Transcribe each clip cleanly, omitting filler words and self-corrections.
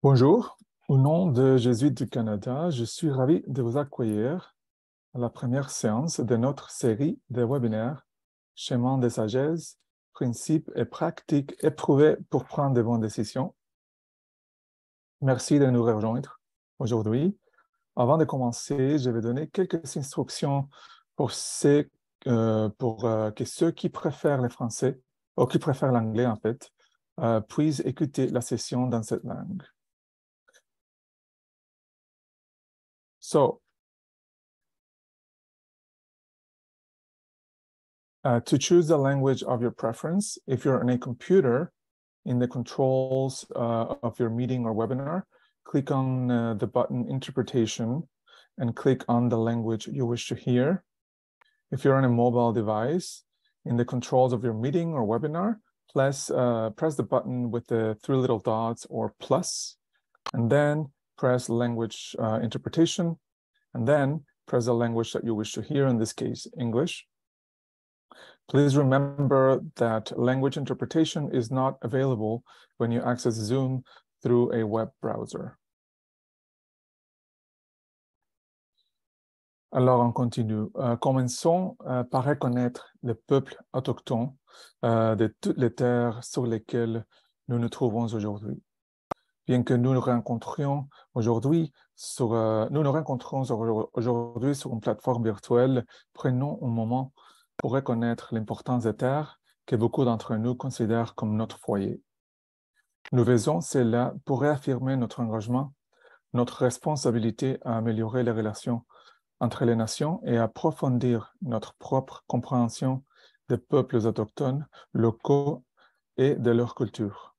Bonjour, au nom de Jésuites du Canada, je suis ravi de vous accueillir à la première séance de notre série de webinaires Chemin de sagesse, principes et pratiques éprouvés pour prendre de bonnes décisions. Merci de nous rejoindre aujourd'hui. Avant de commencer, je vais donner quelques instructions pour que ceux qui préfèrent le français ou qui préfèrent l'anglais en fait, puissent écouter la session dans cette langue. So, to choose the language of your preference, if you're on a computer, in the controls of your meeting or webinar, click on the button Interpretation and click on the language you wish to hear. If you're on a mobile device, in the controls of your meeting or webinar, press the button with the three little dots or plus, and then press Language Interpretation, and then press the language that you wish to hear, in this case, English. Please remember that language interpretation is not available when you access Zoom through a web browser. Alors, on continue. Commençons par reconnaître les peuples autochtones de toutes les terres sur lesquelles nous nous trouvons aujourd'hui. Bien que nous nous rencontrons aujourd'hui sur une plateforme virtuelle, prenons un moment pour reconnaître l'importance des terres que beaucoup d'entre nous considèrent comme notre foyer. Nous faisons cela pour réaffirmer notre engagement, notre responsabilité à améliorer les relations entre les nations et approfondir notre propre compréhension des peuples autochtones, locaux et de leur culture.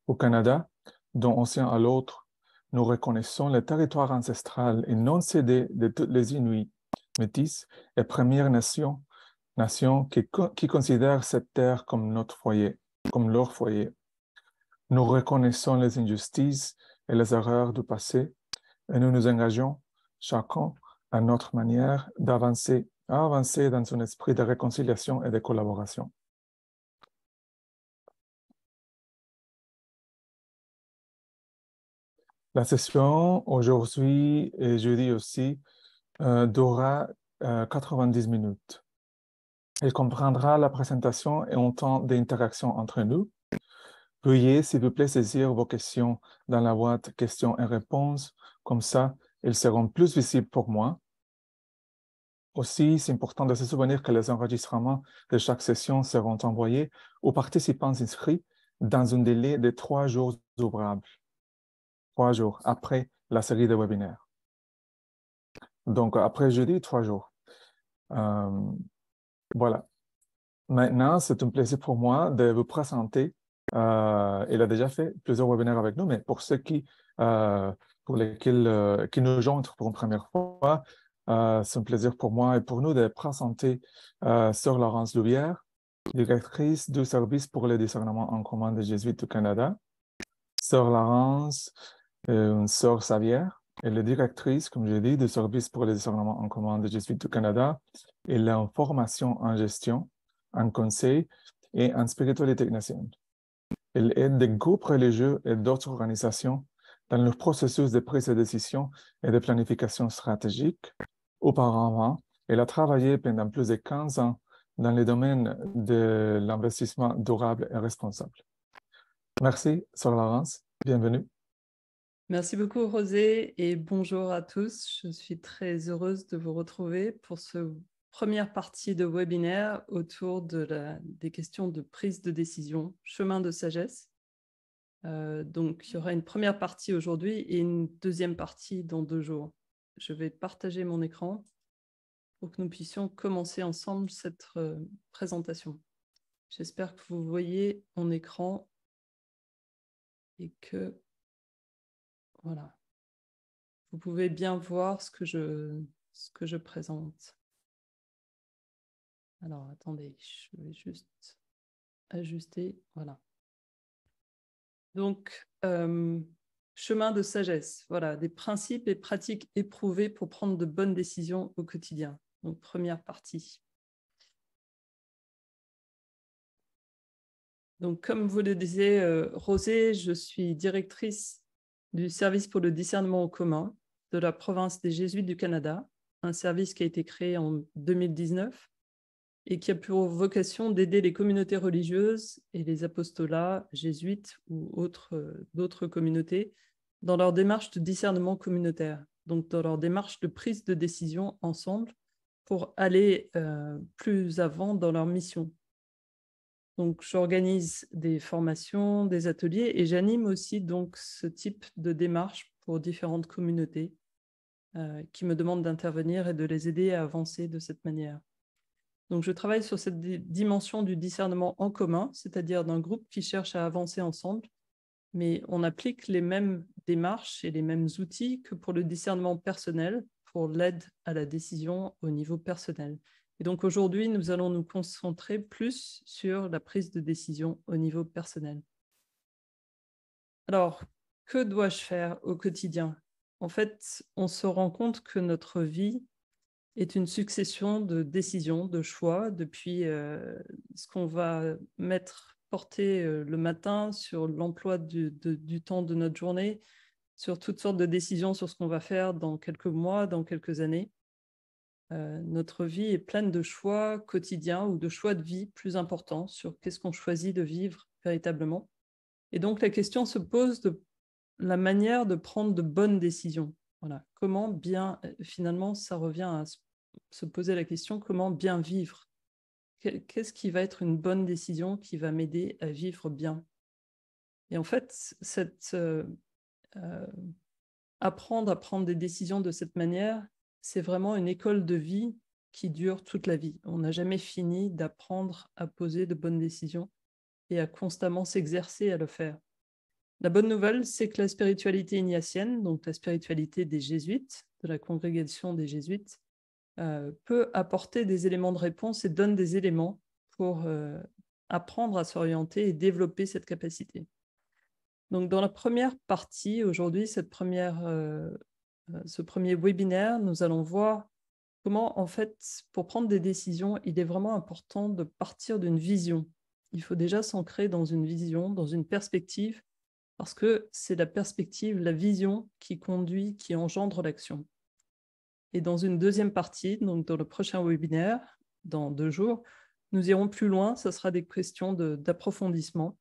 Au Canada, d'un océan à l'autre, nous reconnaissons le territoire ancestral et non cédé de toutes les Inuits, Métis et Premières Nations qui considèrent cette terre comme notre foyer, comme leur foyer. Nous reconnaissons les injustices et les erreurs du passé et nous nous engageons, chacun à notre manière, à avancer dans un esprit de réconciliation et de collaboration. La session aujourd'hui et jeudi aussi durera 90 minutes. Elle comprendra la présentation et un temps d'interaction entre nous. Veuillez, s'il vous plaît, saisir vos questions dans la boîte questions et réponses. Comme ça, elles seront plus visibles pour moi. Aussi, c'est important de se souvenir que les enregistrements de chaque session seront envoyés aux participants inscrits dans un délai de 3 jours ouvrables. 3 jours après la série de webinaires. Donc, après jeudi, 3 jours. Voilà. Maintenant, c'est un plaisir pour moi de vous présenter. Il a déjà fait plusieurs webinaires avec nous, mais pour ceux qui nous joignent pour une première fois, c'est un plaisir pour moi et pour nous de présenter Sœur Laurence Louvière, directrice du service pour le discernement en commun des Jésuites du Canada. Sœur Laurence, une sœur Savière, elle est directrice, comme j'ai dit, du service pour le discernement en commun des Jésuites du Canada. Elle a une formation en gestion, en conseil et en spiritualité ignatienne. Elle aide des groupes religieux et d'autres organisations dans leur processus de prise de décision et de planification stratégique. Auparavant, elle a travaillé pendant plus de 15 ans dans le domaine de l'investissement durable et responsable. Merci, Sœur Laurence. Bienvenue. Merci beaucoup, Rosé, et bonjour à tous. Je suis très heureuse de vous retrouver pour cette première partie de webinaire autour des questions de prise de décision, chemin de sagesse. Donc, il y aura une première partie aujourd'hui et une deuxième partie dans 2 jours. Je vais partager mon écran pour que nous puissions commencer ensemble cette présentation. J'espère que vous voyez mon écran et que, voilà, vous pouvez bien voir ce que je présente. Alors, attendez, je vais juste ajuster, voilà. Donc, chemin de sagesse, voilà, des principes et pratiques éprouvés pour prendre de bonnes décisions au quotidien. Donc, première partie. Donc, comme vous le disiez, Rosé, je suis directrice du service pour le discernement en commun de la province des Jésuites du Canada, un service qui a été créé en 2019 et qui a pour vocation d'aider les communautés religieuses et les apostolats jésuites ou d'autres communautés dans leur démarche de discernement communautaire, donc dans leur démarche de prise de décision ensemble pour aller plus avant dans leur mission. Donc, j'organise des formations, des ateliers et j'anime aussi donc ce type de démarche pour différentes communautés qui me demandent d'intervenir et de les aider à avancer de cette manière. Donc, je travaille sur cette dimension du discernement en commun, c'est-à-dire d'un groupe qui cherche à avancer ensemble, mais on applique les mêmes démarches et les mêmes outils que pour le discernement personnel, pour l'aide à la décision au niveau personnel. Et donc aujourd'hui, nous allons nous concentrer plus sur la prise de décision au niveau personnel. Alors, que dois-je faire au quotidien? En fait, on se rend compte que notre vie est une succession de décisions, de choix, depuis ce qu'on va porter le matin sur l'emploi du temps de notre journée, sur toutes sortes de décisions sur ce qu'on va faire dans quelques mois, dans quelques années. Notre vie est pleine de choix quotidiens ou de choix de vie plus importants sur qu'est-ce qu'on choisit de vivre véritablement. Et donc, la question se pose de la manière de prendre de bonnes décisions. Voilà. Comment bien, finalement, ça revient à se poser la question, comment bien vivre? Qu'est-ce qui va être une bonne décision qui va m'aider à vivre bien? Et en fait, apprendre à prendre des décisions de cette manière, c'est vraiment une école de vie qui dure toute la vie. On n'a jamais fini d'apprendre à poser de bonnes décisions et à constamment s'exercer à le faire. La bonne nouvelle, c'est que la spiritualité ignatienne, donc la spiritualité des jésuites, de la congrégation des jésuites, peut apporter des éléments de réponse et donne des éléments pour apprendre à s'orienter et développer cette capacité. Donc, dans la première partie, aujourd'hui, ce premier webinaire, nous allons voir comment, en fait, pour prendre des décisions, il est vraiment important de partir d'une vision. Il faut déjà s'ancrer dans une vision, dans une perspective, parce que c'est la perspective, la vision qui conduit, qui engendre l'action. Et dans une deuxième partie, donc dans le prochain webinaire, dans 2 jours, nous irons plus loin, ce sera des questions d'approfondissement.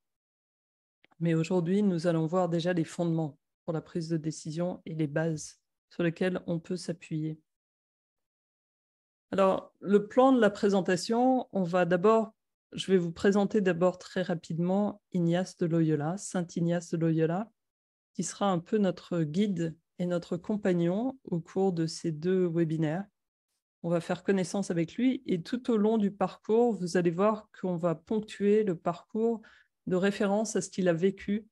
Mais aujourd'hui, nous allons voir déjà les fondements pour la prise de décision et les bases sur lesquelles on peut s'appuyer. Alors, le plan de la présentation, je vais vous présenter d'abord très rapidement Ignace de Loyola, Saint Ignace de Loyola, qui sera un peu notre guide et notre compagnon au cours de ces 2 webinaires. On va faire connaissance avec lui et tout au long du parcours, vous allez voir qu'on va ponctuer le parcours de référence à ce qu'il a vécu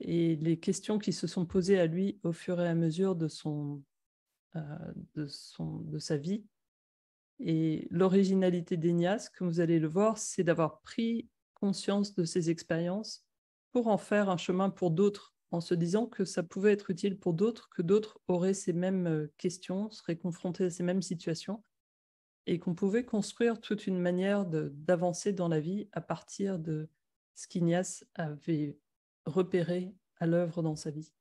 et les questions qui se sont posées à lui au fur et à mesure de sa vie. Et l'originalité d'Ignace, comme vous allez le voir, c'est d'avoir pris conscience de ses expériences pour en faire un chemin pour d'autres, en se disant que ça pouvait être utile pour d'autres, que d'autres auraient ces mêmes questions, seraient confrontés à ces mêmes situations, et qu'on pouvait construire toute une manière d'avancer dans la vie à partir de ce qu'Ignace avait repéré à l'œuvre dans sa vie.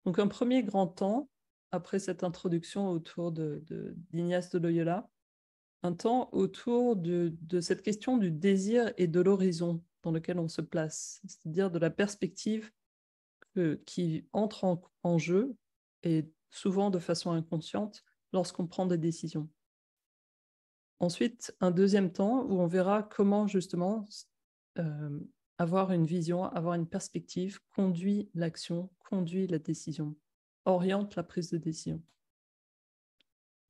Donc un premier grand temps, après cette introduction autour d'Ignace de Loyola, un temps autour de cette question du désir et de l'horizon dans lequel on se place, c'est-à-dire de la perspective qui entre en jeu, et souvent de façon inconsciente, lorsqu'on prend des décisions. Ensuite, un deuxième temps où on verra comment justement avoir une vision, avoir une perspective conduit l'action, conduit la décision, oriente la prise de décision.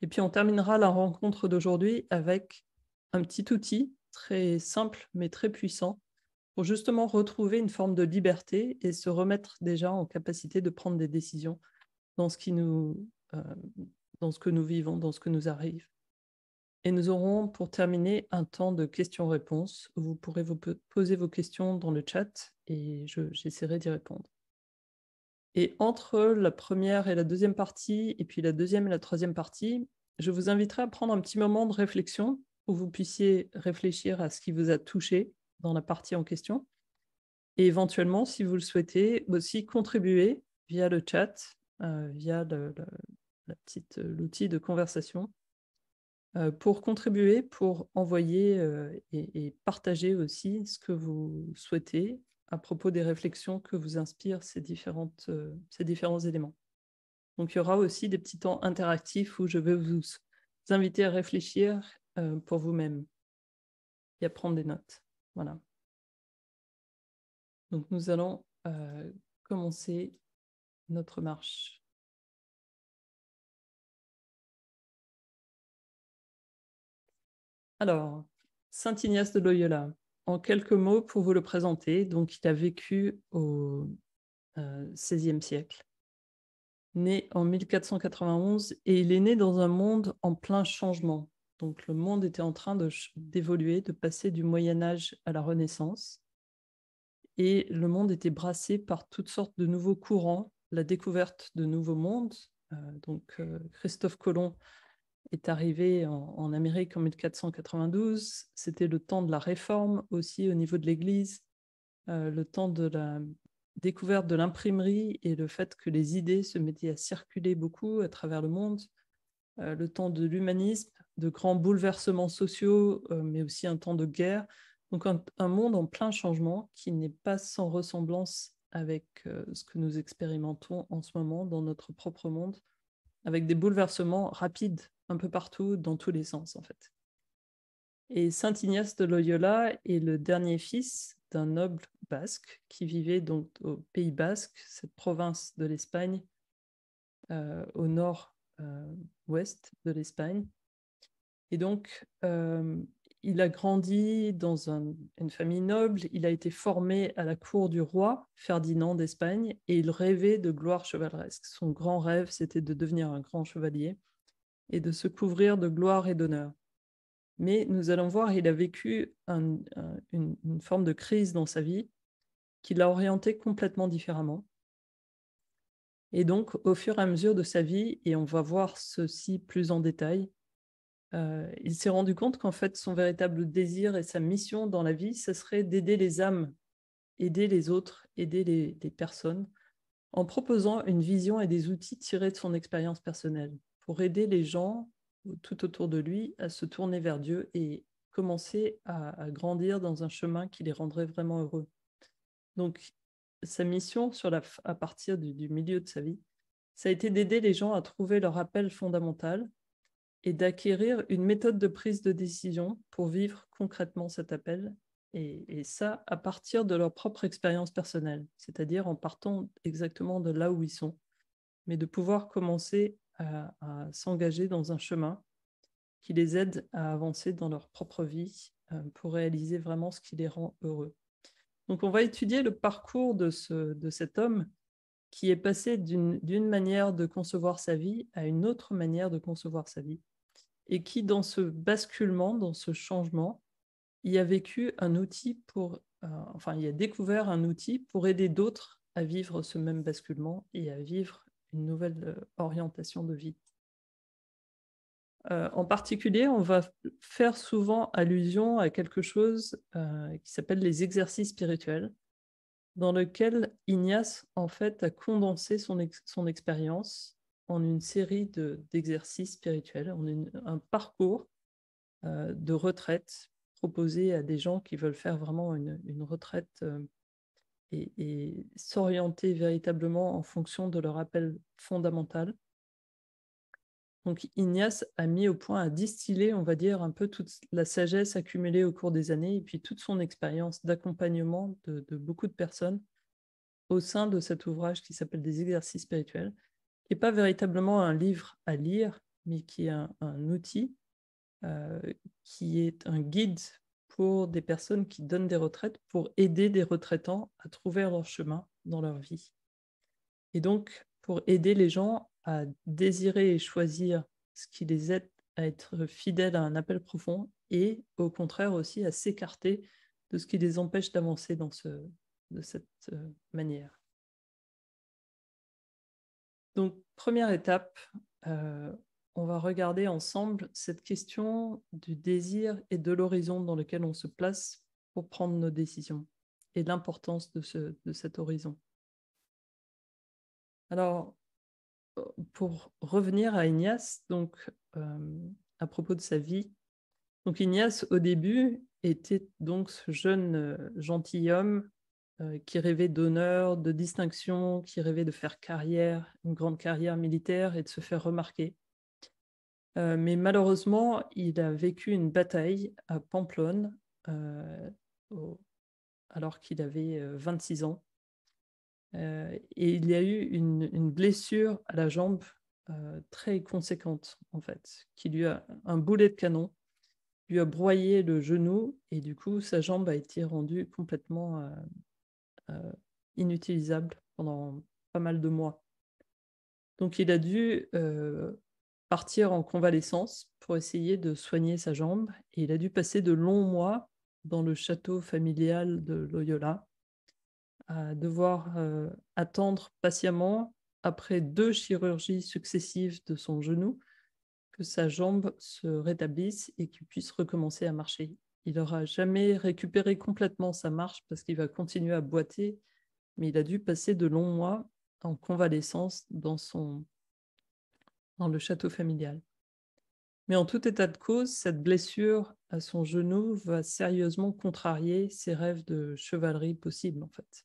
Et puis on terminera la rencontre d'aujourd'hui avec un petit outil très simple mais très puissant pour justement retrouver une forme de liberté et se remettre déjà en capacité de prendre des décisions dans ce que nous vivons, dans ce que nous arrive. Et nous aurons pour terminer un temps de questions-réponses où vous pourrez vous poser vos questions dans le chat et j'essaierai d'y répondre. Et entre la première et la deuxième partie, et puis la deuxième et la troisième partie, je vous inviterai à prendre un petit moment de réflexion où vous puissiez réfléchir à ce qui vous a touché dans la partie en question et éventuellement, si vous le souhaitez, aussi contribuer via le chat, via l'outil de conversation, pour contribuer, pour envoyer et partager aussi ce que vous souhaitez à propos des réflexions que vous inspirent ces différents éléments. Donc, il y aura aussi des petits temps interactifs où je vais vous inviter à réfléchir pour vous-même et à prendre des notes. Voilà. Donc, nous allons commencer notre marche. Alors, Saint Ignace de Loyola, en quelques mots pour vous le présenter. Donc, il a vécu au XVIe siècle, né en 1491, et il est né dans un monde en plein changement. Donc, le monde était en train d'évoluer, de passer du Moyen-Âge à la Renaissance. Et le monde était brassé par toutes sortes de nouveaux courants, la découverte de nouveaux mondes. Christophe Colomb est arrivé en Amérique en 1492. C'était le temps de la réforme aussi au niveau de l'Église, le temps de la découverte de l'imprimerie et le fait que les idées se mettaient à circuler beaucoup à travers le monde, le temps de l'humanisme, de grands bouleversements sociaux, mais aussi un temps de guerre. Donc un monde en plein changement qui n'est pas sans ressemblance avec ce que nous expérimentons en ce moment dans notre propre monde, avec des bouleversements rapides un peu partout, dans tous les sens en fait. Et Saint Ignace de Loyola est le dernier fils d'un noble basque qui vivait donc au Pays Basque, cette province de l'Espagne, au nord-ouest de l'Espagne. Et donc, il a grandi dans une famille noble, il a été formé à la cour du roi Ferdinand d'Espagne et il rêvait de gloire chevaleresque. Son grand rêve, c'était de devenir un grand chevalier et de se couvrir de gloire et d'honneur. Mais nous allons voir, il a vécu une forme de crise dans sa vie qui l'a orienté complètement différemment. Et donc, au fur et à mesure de sa vie, et on va voir ceci plus en détail, il s'est rendu compte qu'en fait, son véritable désir et sa mission dans la vie, ce serait d'aider les âmes, aider les autres, aider les personnes, en proposant une vision et des outils tirés de son expérience personnelle, pour aider les gens tout autour de lui à se tourner vers Dieu et commencer à grandir dans un chemin qui les rendrait vraiment heureux. Donc, sa mission à partir du milieu de sa vie, ça a été d'aider les gens à trouver leur appel fondamental et d'acquérir une méthode de prise de décision pour vivre concrètement cet appel, et ça à partir de leur propre expérience personnelle, c'est-à-dire en partant exactement de là où ils sont, mais de pouvoir commencer à s'engager dans un chemin qui les aide à avancer dans leur propre vie pour réaliser vraiment ce qui les rend heureux. Donc on va étudier le parcours de cet homme qui est passé d'une manière de concevoir sa vie à une autre manière de concevoir sa vie, et qui, dans ce basculement, dans ce changement, il a vécu un outil il a découvert un outil pour aider d'autres à vivre ce même basculement et à vivre une nouvelle orientation de vie. En particulier, on va faire souvent allusion à quelque chose qui s'appelle les exercices spirituels, dans lequel Ignace, en fait, a condensé son expérience en une série d'exercices spirituels, en un parcours de retraite proposé à des gens qui veulent faire vraiment une retraite et s'orienter véritablement en fonction de leur appel fondamental. Donc Ignace a mis au point, à distiller, on va dire, un peu toute la sagesse accumulée au cours des années et puis toute son expérience d'accompagnement de beaucoup de personnes au sein de cet ouvrage qui s'appelle des exercices spirituels, qui n'est pas véritablement un livre à lire, mais qui est un outil, qui est un guide pour des personnes qui donnent des retraites, pour aider des retraitants à trouver leur chemin dans leur vie. Et donc, pour aider les gens à désirer et choisir ce qui les aide à être fidèles à un appel profond et au contraire aussi à s'écarter de ce qui les empêche d'avancer de cette manière. Donc, première étape, on va regarder ensemble cette question du désir et de l'horizon dans lequel on se place pour prendre nos décisions et l'importance de cet horizon. Alors, pour revenir à Ignace, donc, à propos de sa vie, donc Ignace, au début, était donc ce jeune gentilhomme qui rêvait d'honneur, de distinction, qui rêvait de faire carrière, une grande carrière militaire et de se faire remarquer. Mais malheureusement, il a vécu une bataille à Pamplonne alors qu'il avait 26 ans. Et il y a eu une blessure à la jambe très conséquente, en fait, qui lui a un boulet de canon, lui a broyé le genou et du coup, sa jambe a été rendue complètement inutilisable pendant pas mal de mois. Donc, il a dû partir en convalescence pour essayer de soigner sa jambe et il a dû passer de longs mois dans le château familial de Loyola à devoir attendre patiemment, après 2 chirurgies successives de son genou, que sa jambe se rétablisse et qu'il puisse recommencer à marcher. Il n'aura jamais récupéré complètement sa marche parce qu'il va continuer à boiter, mais il a dû passer de longs mois en convalescence dans le château familial. Mais en tout état de cause, cette blessure à son genou va sérieusement contrarier ses rêves de chevalerie possibles, en fait.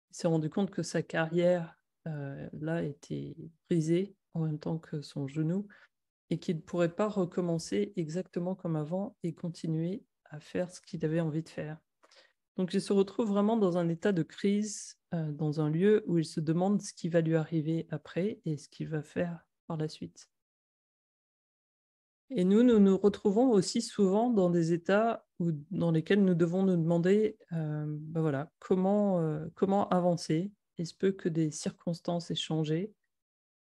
Il s'est rendu compte que sa carrière, là, était brisée en même temps que son genou et qu'il ne pourrait pas recommencer exactement comme avant et continuer à faire ce qu'il avait envie de faire. Donc, il se retrouve vraiment dans un état de crise, dans un lieu où il se demande ce qui va lui arriver après et ce qu'il va faire par la suite. Et nous nous retrouvons aussi souvent dans des états dans lesquels nous devons nous demander voilà, comment avancer. Il se peut que des circonstances aient changé.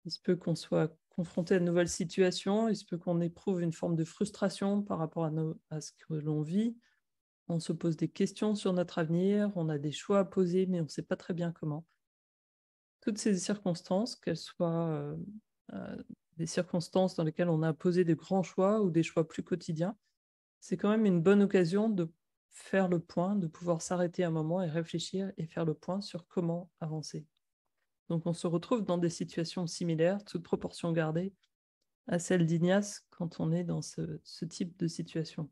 Il se peut qu'on soit confronté à de nouvelles situations. Il se peut qu'on éprouve une forme de frustration par rapport à ce que l'on vit. On se pose des questions sur notre avenir. On a des choix à poser, mais on ne sait pas très bien comment. Toutes ces circonstances, qu'elles soient des circonstances dans lesquelles on a posé de grands choix ou des choix plus quotidiens, c'est quand même une bonne occasion de faire le point, de pouvoir s'arrêter un moment et réfléchir et faire le point sur comment avancer. Donc on se retrouve dans des situations similaires, toute proportion gardée, à celle d'Ignace quand on est dans ce type de situation.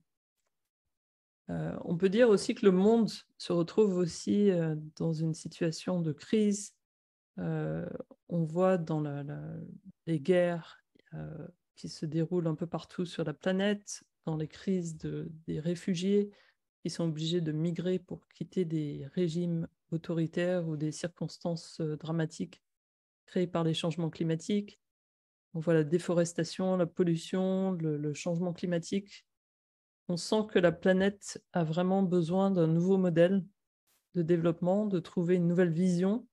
On peut dire aussi que le monde se retrouve aussi dans une situation de crise. On voit dans les guerres qui se déroulent un peu partout sur la planète, dans les crises des réfugiés qui sont obligés de migrer pour quitter des régimes autoritaires ou des circonstances dramatiques créées par les changements climatiques. On voit la déforestation, la pollution, le changement climatique. On sent que la planète a vraiment besoin d'un nouveau modèle de développement, de trouver une nouvelle vision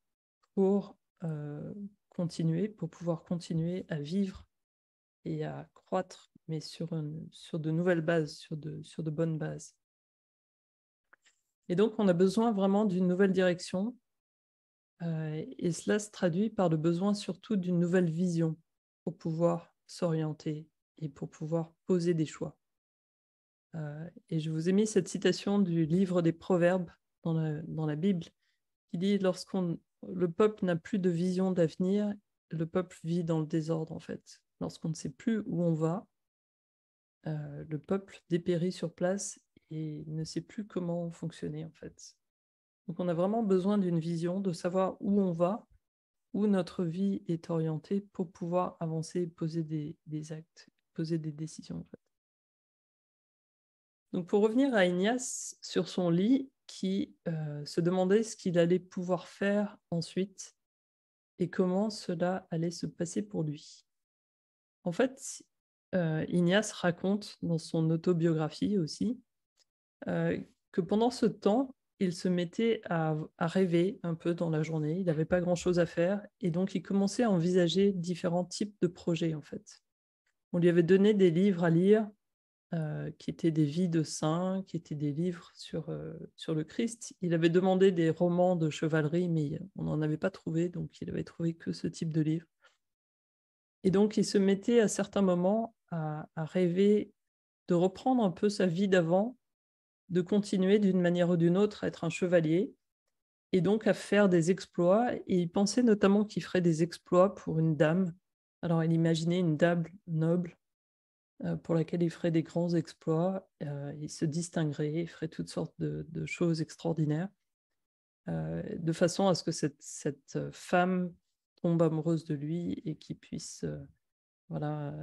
pour pour pouvoir continuer à vivre et à croître, mais sur de nouvelles bases, sur de bonnes bases. Et donc, on a besoin vraiment d'une nouvelle direction et cela se traduit par le besoin surtout d'une nouvelle vision pour pouvoir s'orienter et pour pouvoir poser des choix. Et je vous ai mis cette citation du livre des Proverbes dans la Bible qui dit « Le peuple n'a plus de vision d'avenir, le peuple vit dans le désordre en fait. Lorsqu'on ne sait plus où on va, le peuple dépérit sur place et ne sait plus comment fonctionner en fait. Donc on a vraiment besoin d'une vision, de savoir où on va, où notre vie est orientée pour pouvoir avancer, poser des actes, poser des décisions en fait. Donc pour revenir à Ignace sur son lit, qui se demandait ce qu'il allait pouvoir faire ensuite et comment cela allait se passer pour lui. En fait, Ignace raconte dans son autobiographie aussi que pendant ce temps, il se mettait à rêver un peu dans la journée. Il n'avait pas grand-chose à faire et donc il commençait à envisager différents types de projets en fait. On lui avait donné des livres à lire qui étaient des vies de saints, qui étaient des livres sur le Christ. Il avait demandé des romans de chevalerie, mais on n'en avait pas trouvé, donc il avait trouvé que ce type de livre. Et donc, il se mettait à certains moments à rêver de reprendre un peu sa vie d'avant, de continuer d'une manière ou d'une autre à être un chevalier et donc à faire des exploits. Et il pensait notamment qu'il ferait des exploits pour une dame. Alors, il imaginait une dame noble pour laquelle il ferait des grands exploits. Il se distinguerait, il ferait toutes sortes de choses extraordinaires, de façon à ce que cette femme tombe amoureuse de lui et qu'il puisse voilà,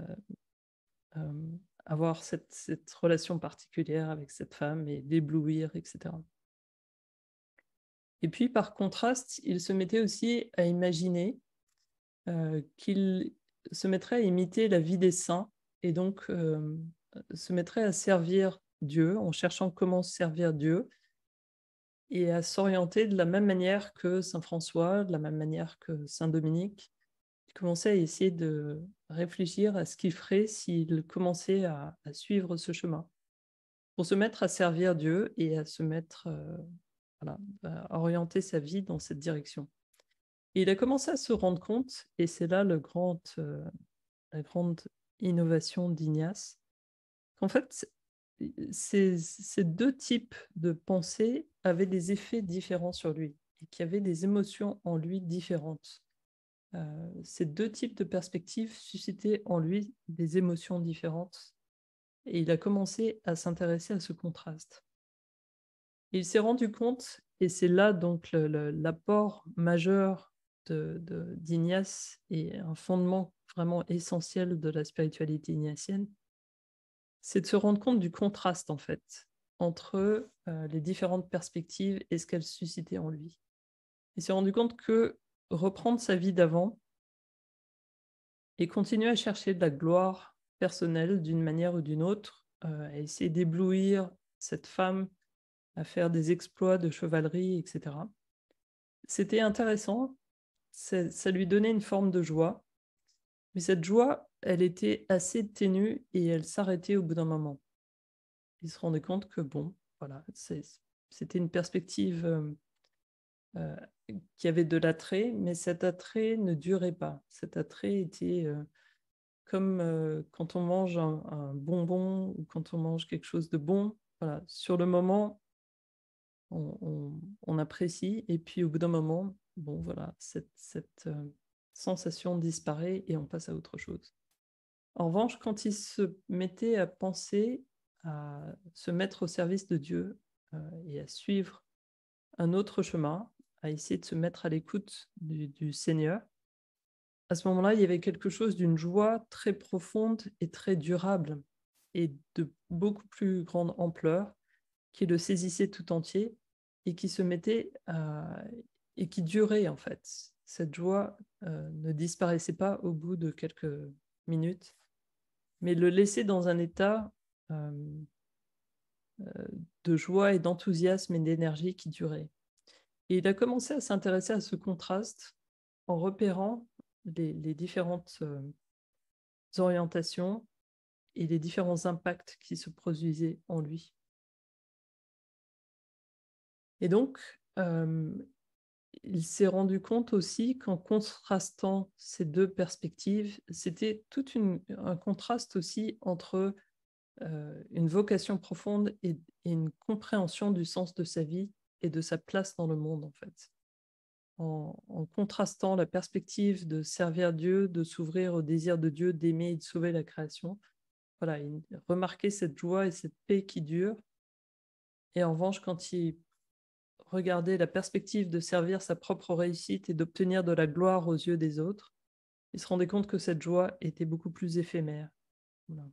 avoir cette relation particulière avec cette femme et l'éblouir, etc. Et puis, par contraste, il se mettait aussi à imaginer qu'il se mettrait à imiter la vie des saints et donc se mettrait à servir Dieu en cherchant comment servir Dieu et à s'orienter de la même manière que Saint François, de la même manière que Saint Dominique. Il commençait à essayer de réfléchir à ce qu'il ferait s'il commençait à suivre ce chemin, pour se mettre à servir Dieu et à se mettre voilà, à orienter sa vie dans cette direction. Et il a commencé à se rendre compte, et c'est là la grande innovation d'Ignace, qu'en fait, ces deux types de pensée avaient des effets différents sur lui et qu'il y avait des émotions en lui différentes. Ces deux types de perspectives suscitaient en lui des émotions différentes et il a commencé à s'intéresser à ce contraste. Il s'est rendu compte, et c'est là donc l'apport majeur d'Ignace et un fondement vraiment essentiel de la spiritualité ignatienne, c'est de se rendre compte du contraste en fait entre les différentes perspectives et ce qu'elles suscitaient en lui. Il s'est rendu compte que reprendre sa vie d'avant et continuer à chercher de la gloire personnelle d'une manière ou d'une autre, à essayer d'éblouir cette femme, à faire des exploits de chevalerie, etc. C'était intéressant, ça lui donnait une forme de joie, mais cette joie, elle était assez ténue et elle s'arrêtait au bout d'un moment. Il se rendait compte que, bon, voilà, c'était une perspective euh, qui avait de l'attrait, mais cet attrait ne durait pas. Cet attrait était comme quand on mange un bonbon ou quand on mange quelque chose de bon. Voilà, sur le moment, on apprécie, et puis au bout d'un moment, bon, voilà, cette sensation disparaît et on passe à autre chose. En revanche, quand il se mettait à penser à se mettre au service de Dieu et à suivre un autre chemin, à essayer de se mettre à l'écoute du Seigneur, à ce moment-là, il y avait quelque chose d'une joie très profonde et très durable et de beaucoup plus grande ampleur qui le saisissait tout entier et qui se mettait et qui durait en fait. Cette joie ne disparaissait pas au bout de quelques minutes, mais le laissait dans un état de joie et d'enthousiasme et d'énergie qui durait. Et il a commencé à s'intéresser à ce contraste en repérant les différentes orientations et les différents impacts qui se produisaient en lui. Et donc, il s'est rendu compte aussi qu'en contrastant ces deux perspectives, c'était tout un contraste aussi entre une vocation profonde et une compréhension du sens de sa vie et de sa place dans le monde, en fait. En contrastant la perspective de servir Dieu, de s'ouvrir au désir de Dieu, d'aimer et de sauver la création, voilà, il remarquait cette joie et cette paix qui dure. Et en revanche, quand il regardait la perspective de servir sa propre réussite et d'obtenir de la gloire aux yeux des autres, il se rendait compte que cette joie était beaucoup plus éphémère. Voilà.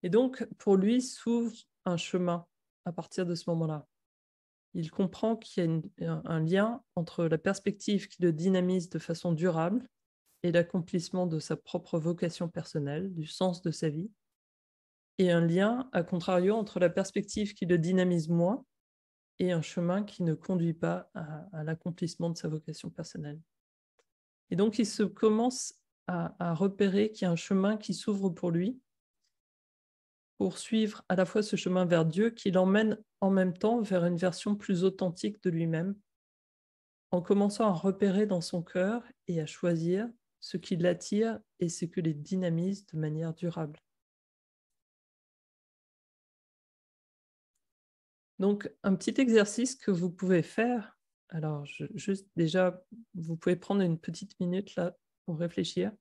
Et donc, pour lui, s'ouvre un chemin à partir de ce moment-là. Il comprend qu'il y a un lien entre la perspective qui le dynamise de façon durable et l'accomplissement de sa propre vocation personnelle, du sens de sa vie, et un lien, à contrario, entre la perspective qui le dynamise moins et un chemin qui ne conduit pas à l'accomplissement de sa vocation personnelle. Et donc, il se commence à repérer qu'il y a un chemin qui s'ouvre pour lui, pour suivre à la fois ce chemin vers Dieu qui l'emmène en même temps vers une version plus authentique de lui-même, en commençant à repérer dans son cœur et à choisir ce qui l'attire et ce qui les dynamise de manière durable. Donc, un petit exercice que vous pouvez faire. Alors, juste déjà, vous pouvez prendre une petite minute là pour réfléchir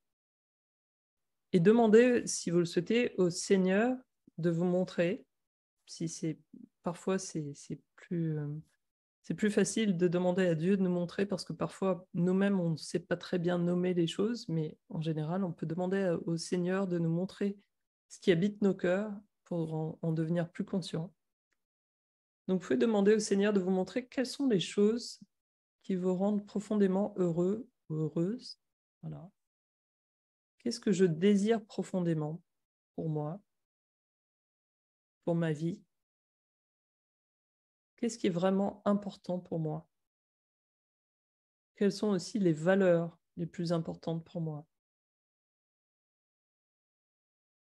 et demander, si vous le souhaitez, au Seigneur de vous montrer. Si c'est parfois c'est plus facile de demander à Dieu de nous montrer parce que parfois nous-mêmes on ne sait pas très bien nommer les choses, mais en général on peut demander au Seigneur de nous montrer ce qui habite nos cœurs pour en devenir plus conscient. Donc vous pouvez demander au Seigneur de vous montrer quelles sont les choses qui vous rendent profondément heureux ou heureuse. Voilà. Qu'est-ce que je désire profondément pour moi, pour ma vie? Qu'est-ce qui est vraiment important pour moi? Quelles sont aussi les valeurs les plus importantes pour moi?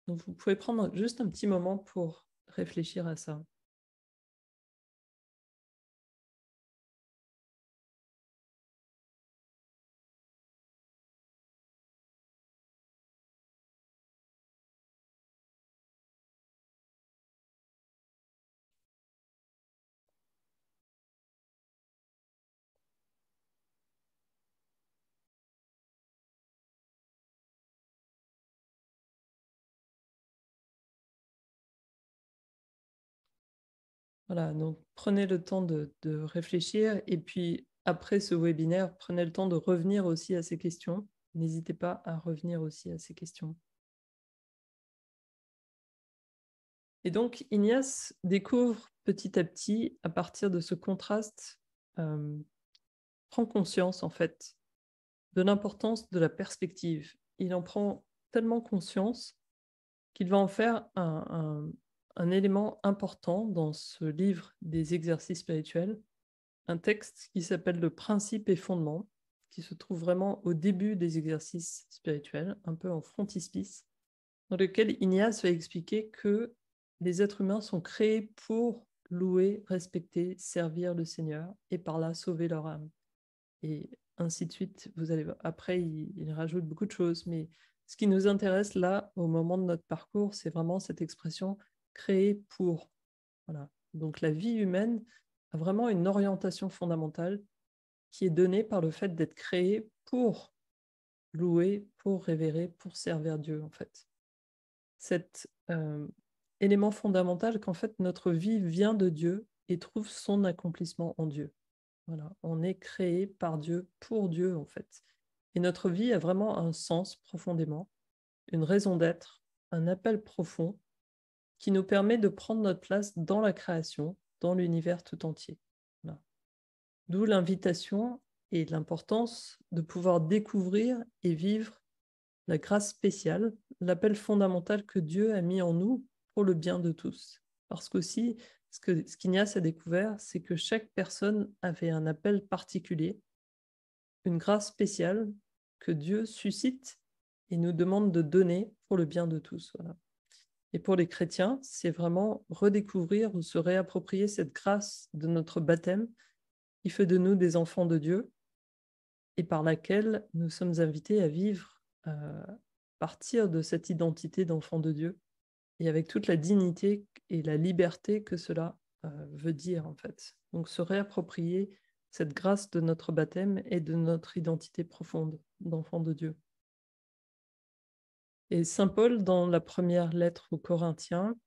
Donc, vous pouvez prendre juste un petit moment pour réfléchir à ça. Voilà, donc prenez le temps de réfléchir et puis après ce webinaire, prenez le temps de revenir aussi à ces questions. N'hésitez pas à revenir aussi à ces questions. Et donc, Ignace découvre petit à petit, à partir de ce contraste, prend conscience en fait de l'importance de la perspective. Il en prend tellement conscience qu'il va en faire un élément important dans ce livre des exercices spirituels, un texte qui s'appelle le principe et fondement, qui se trouve vraiment au début des exercices spirituels, un peu en frontispice, dans lequel Ignace va expliquer que les êtres humains sont créés pour louer, respecter, servir le Seigneur et par là sauver leur âme. Et ainsi de suite. Vous allez voir. Après, il rajoute beaucoup de choses, mais ce qui nous intéresse là, au moment de notre parcours, c'est vraiment cette expression créée pour. Voilà. Donc la vie humaine a vraiment une orientation fondamentale qui est donnée par le fait d'être créée pour louer, pour révérer, pour servir Dieu, en fait. Cet élément fondamental qu'en fait notre vie vient de Dieu et trouve son accomplissement en Dieu. Voilà, on est créé par Dieu, pour Dieu en fait. Et notre vie a vraiment un sens profondément, une raison d'être, un appel profond qui nous permet de prendre notre place dans la création, dans l'univers tout entier. Voilà. D'où l'invitation et l'importance de pouvoir découvrir et vivre la grâce spéciale, l'appel fondamental que Dieu a mis en nous pour le bien de tous. Parce qu'aussi, ce qu'Ignace a découvert, c'est que chaque personne avait un appel particulier, une grâce spéciale que Dieu suscite et nous demande de donner pour le bien de tous. Voilà. Et pour les chrétiens, c'est vraiment redécouvrir ou se réapproprier cette grâce de notre baptême qui fait de nous des enfants de Dieu et par laquelle nous sommes invités à vivre partir de cette identité d'enfant de Dieu et avec toute la dignité et la liberté que cela veut dire en fait. Donc se réapproprier cette grâce de notre baptême et de notre identité profonde d'enfant de Dieu. Et Saint Paul, dans la première lettre aux Corinthiens,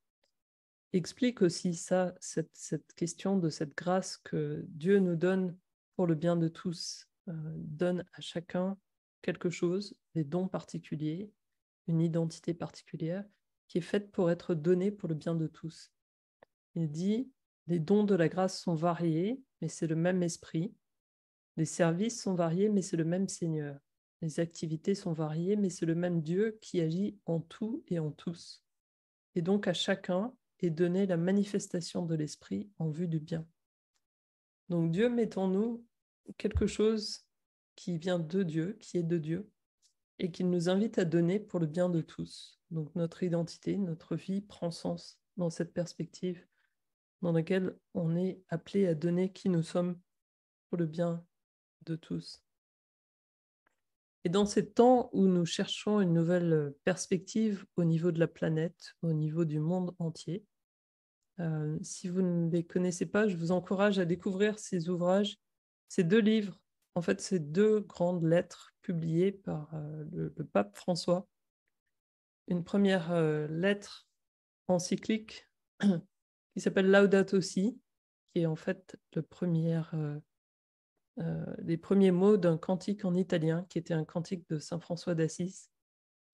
explique aussi ça, cette question de cette grâce que Dieu nous donne pour le bien de tous, donne à chacun quelque chose, des dons particuliers, une identité particulière qui est faite pour être donnée pour le bien de tous. Il dit, les dons de la grâce sont variés, mais c'est le même esprit. Les services sont variés, mais c'est le même Seigneur. Les activités sont variées, mais c'est le même Dieu qui agit en tout et en tous. Et donc à chacun est donnée la manifestation de l'esprit en vue du bien. Donc Dieu met en nous quelque chose qui vient de Dieu, qui est de Dieu, et qu'il nous invite à donner pour le bien de tous. Donc notre identité, notre vie prend sens dans cette perspective dans laquelle on est appelé à donner qui nous sommes pour le bien de tous. Et dans ces temps où nous cherchons une nouvelle perspective au niveau de la planète, au niveau du monde entier, Si vous ne les connaissez pas, je vous encourage à découvrir ces ouvrages, ces 2 livres. En fait, ces 2 grandes lettres publiées par le pape François. Une première lettre encyclique qui s'appelle Laudato Si, qui est en fait les premiers mots d'un cantique en italien, qui était un cantique de Saint François d'Assise,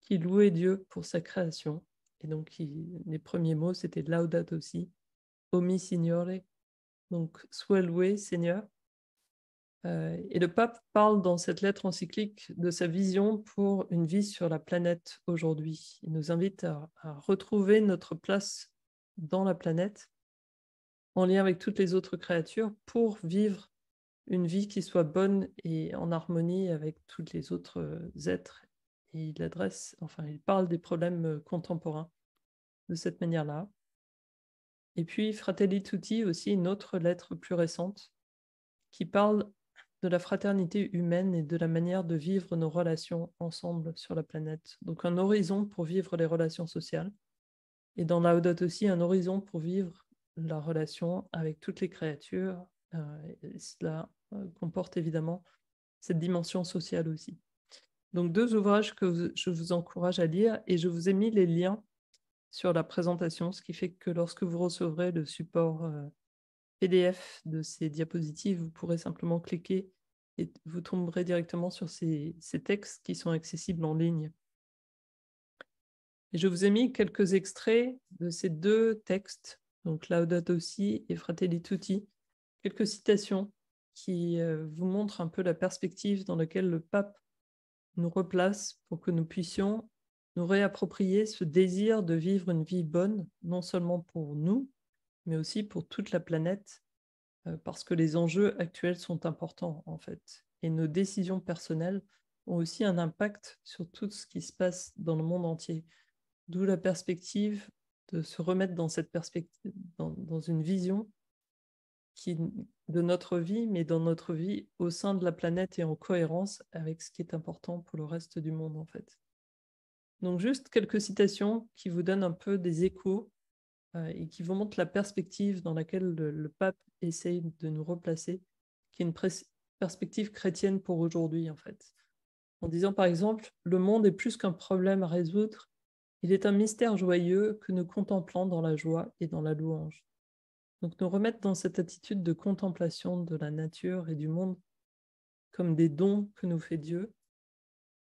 qui louait Dieu pour sa création. Et donc, les premiers mots, c'était Laudato Si, Omi Signore, donc sois loué, Seigneur. Et le pape parle dans cette lettre encyclique de sa vision pour une vie sur la planète aujourd'hui. Il nous invite à retrouver notre place dans la planète en lien avec toutes les autres créatures pour vivre une vie qui soit bonne et en harmonie avec tous les autres êtres. Et il parle des problèmes contemporains de cette manière-là. Et puis Fratelli Tutti, aussi une autre lettre plus récente, qui parle de la fraternité humaine et de la manière de vivre nos relations ensemble sur la planète. Donc un horizon pour vivre les relations sociales. Et dans Laudato aussi, un horizon pour vivre la relation avec toutes les créatures. Et cela comporte évidemment cette dimension sociale aussi. Donc 2 ouvrages que je vous encourage à lire et je vous ai mis les liens sur la présentation, ce qui fait que lorsque vous recevrez le support PDF de ces diapositives, vous pourrez simplement cliquer et vous tomberez directement sur ces textes qui sont accessibles en ligne. Et je vous ai mis quelques extraits de ces 2 textes, donc Laudato Si et Fratelli Tutti, quelques citations qui vous montrent un peu la perspective dans laquelle le pape nous replace pour que nous puissions nous réapproprier ce désir de vivre une vie bonne, non seulement pour nous, mais aussi pour toute la planète, parce que les enjeux actuels sont importants, en fait. Et nos décisions personnelles ont aussi un impact sur tout ce qui se passe dans le monde entier. D'où la perspective de se remettre dans cette perspective, dans une vision de notre vie, mais dans notre vie au sein de la planète et en cohérence avec ce qui est important pour le reste du monde, en fait. Donc, juste quelques citations qui vous donnent un peu des échos et qui vous montrent la perspective dans laquelle le pape essaye de nous replacer, qui est une perspective chrétienne pour aujourd'hui, en fait. En disant, par exemple, le monde est plus qu'un problème à résoudre, il est un mystère joyeux que nous contemplons dans la joie et dans la louange. Donc, nous remettre dans cette attitude de contemplation de la nature et du monde comme des dons que nous fait Dieu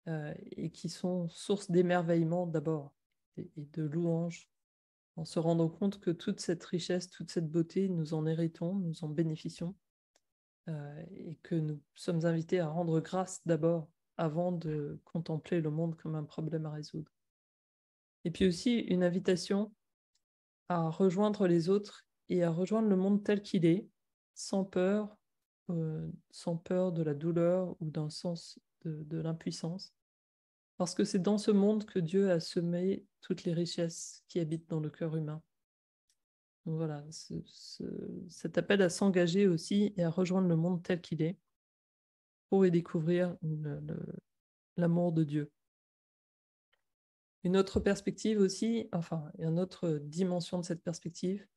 et qui sont source d'émerveillement d'abord et de louange, en se rendant compte que toute cette richesse, toute cette beauté, nous en héritons, nous en bénéficions et que nous sommes invités à rendre grâce d'abord avant de contempler le monde comme un problème à résoudre. Et puis aussi une invitation à rejoindre les autres et à rejoindre le monde tel qu'il est, sans peur de la douleur ou d'un sens de l'impuissance. Parce que c'est dans ce monde que Dieu a semé toutes les richesses qui habitent dans le cœur humain. Donc voilà, cet appel à s'engager aussi et à rejoindre le monde tel qu'il est pour y découvrir l'amour de Dieu. Une autre perspective aussi, enfin, une autre dimension de cette perspective,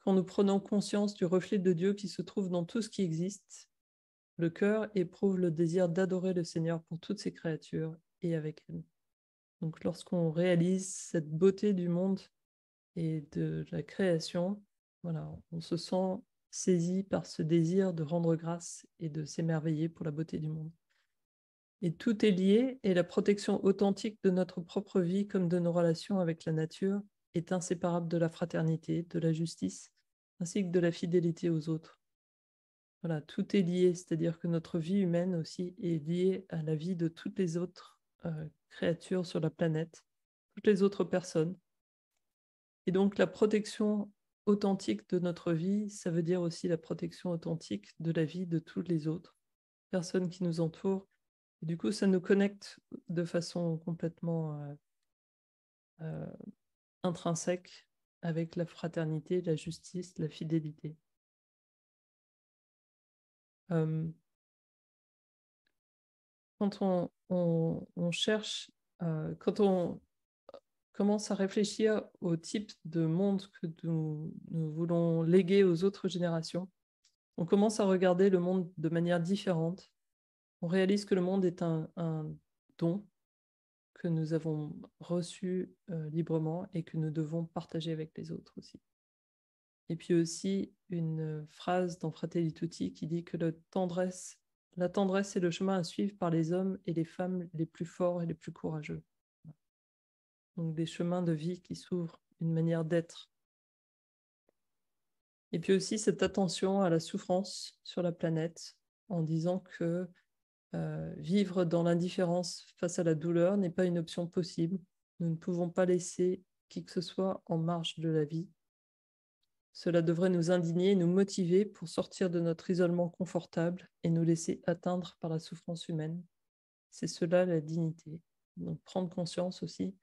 quand nous prenons conscience du reflet de Dieu qui se trouve dans tout ce qui existe, le cœur éprouve le désir d'adorer le Seigneur pour toutes ses créatures et avec elles. Donc lorsqu'on réalise cette beauté du monde et de la création, voilà, on se sent saisi par ce désir de rendre grâce et de s'émerveiller pour la beauté du monde. Et tout est lié et la protection authentique de notre propre vie comme de nos relations avec la nature est inséparable de la fraternité, de la justice, ainsi que de la fidélité aux autres. Voilà, tout est lié, c'est-à-dire que notre vie humaine aussi est liée à la vie de toutes les autres créatures sur la planète, toutes les autres personnes. Et donc la protection authentique de notre vie, ça veut dire aussi la protection authentique de la vie de toutes les autres personnes qui nous entourent. Et du coup, ça nous connecte de façon complètement intrinsèque avec la fraternité, la justice, la fidélité. Quand on cherche, quand on commence à réfléchir au type de monde que nous voulons léguer aux autres générations, on commence à regarder le monde de manière différente. On réalise que le monde est un don que nous avons reçu librement et que nous devons partager avec les autres aussi. Et puis aussi une phrase dans Fratelli Tutti qui dit que la tendresse est le chemin à suivre par les hommes et les femmes les plus forts et les plus courageux. Donc des chemins de vie qui s'ouvrent, une manière d'être. Et puis aussi cette attention à la souffrance sur la planète en disant que vivre dans l'indifférence face à la douleur n'est pas une option possible. Nous ne pouvons pas laisser qui que ce soit en marge de la vie. Cela devrait nous indigner et nous motiver pour sortir de notre isolement confortable et nous laisser atteindre par la souffrance humaine. C'est cela la dignité. Donc prendre conscience aussi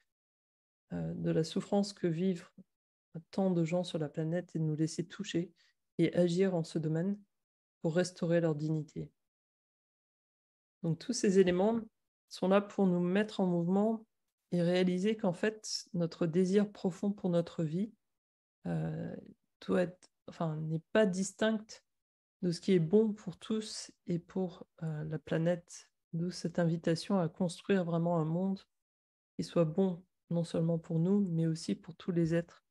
de la souffrance que vivent tant de gens sur la planète et nous laisser toucher et agir en ce domaine pour restaurer leur dignité. Donc tous ces éléments sont là pour nous mettre en mouvement et réaliser qu'en fait, notre désir profond pour notre vie n'est pas distinct de ce qui est bon pour tous et pour la planète. D'où cette invitation à construire vraiment un monde qui soit bon, non seulement pour nous, mais aussi pour tous les êtres,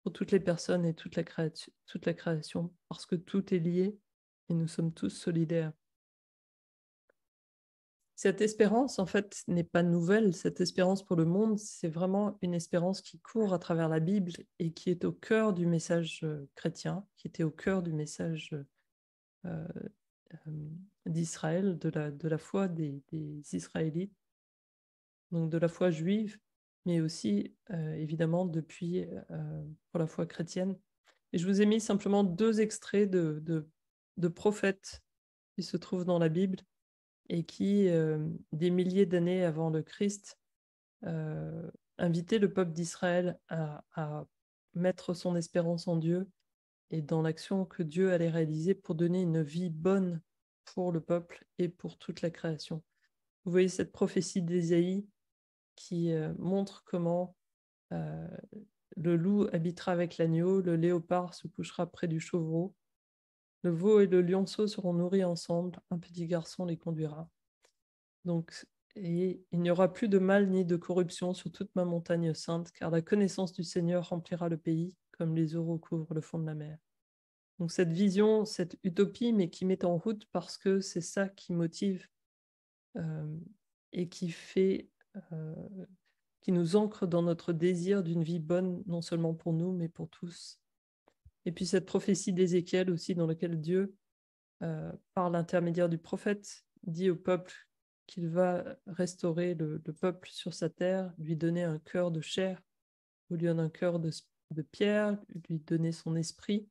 pour toutes les personnes et toute la création, parce que tout est lié et nous sommes tous solidaires. Cette espérance, en fait, n'est pas nouvelle. Cette espérance pour le monde, c'est vraiment une espérance qui court à travers la Bible et qui est au cœur du message chrétien, qui était au cœur du message d'Israël, de la foi des Israélites, donc de la foi juive, mais aussi, évidemment, depuis pour la foi chrétienne. Et je vous ai mis simplement 2 extraits de prophètes qui se trouvent dans la Bible et qui, des milliers d'années avant le Christ, invitait le peuple d'Israël à mettre son espérance en Dieu et dans l'action que Dieu allait réaliser pour donner une vie bonne pour le peuple et pour toute la création. Vous voyez cette prophétie d'Ésaïe qui montre comment le loup habitera avec l'agneau, le léopard se couchera près du chevreau, le veau et le lionceau seront nourris ensemble, un petit garçon les conduira. Donc, et il n'y aura plus de mal ni de corruption sur toute ma montagne sainte, car la connaissance du Seigneur remplira le pays, comme les eaux recouvrent le fond de la mer. Donc cette vision, cette utopie, mais qui met en route parce que c'est ça qui motive et qui fait, qui nous ancre dans notre désir d'une vie bonne, non seulement pour nous, mais pour tous. Et puis cette prophétie d'Ézéchiel aussi, dans laquelle Dieu, par l'intermédiaire du prophète, dit au peuple qu'il va restaurer le peuple sur sa terre, lui donner un cœur de chair au lieu d'un cœur de pierre, lui donner son esprit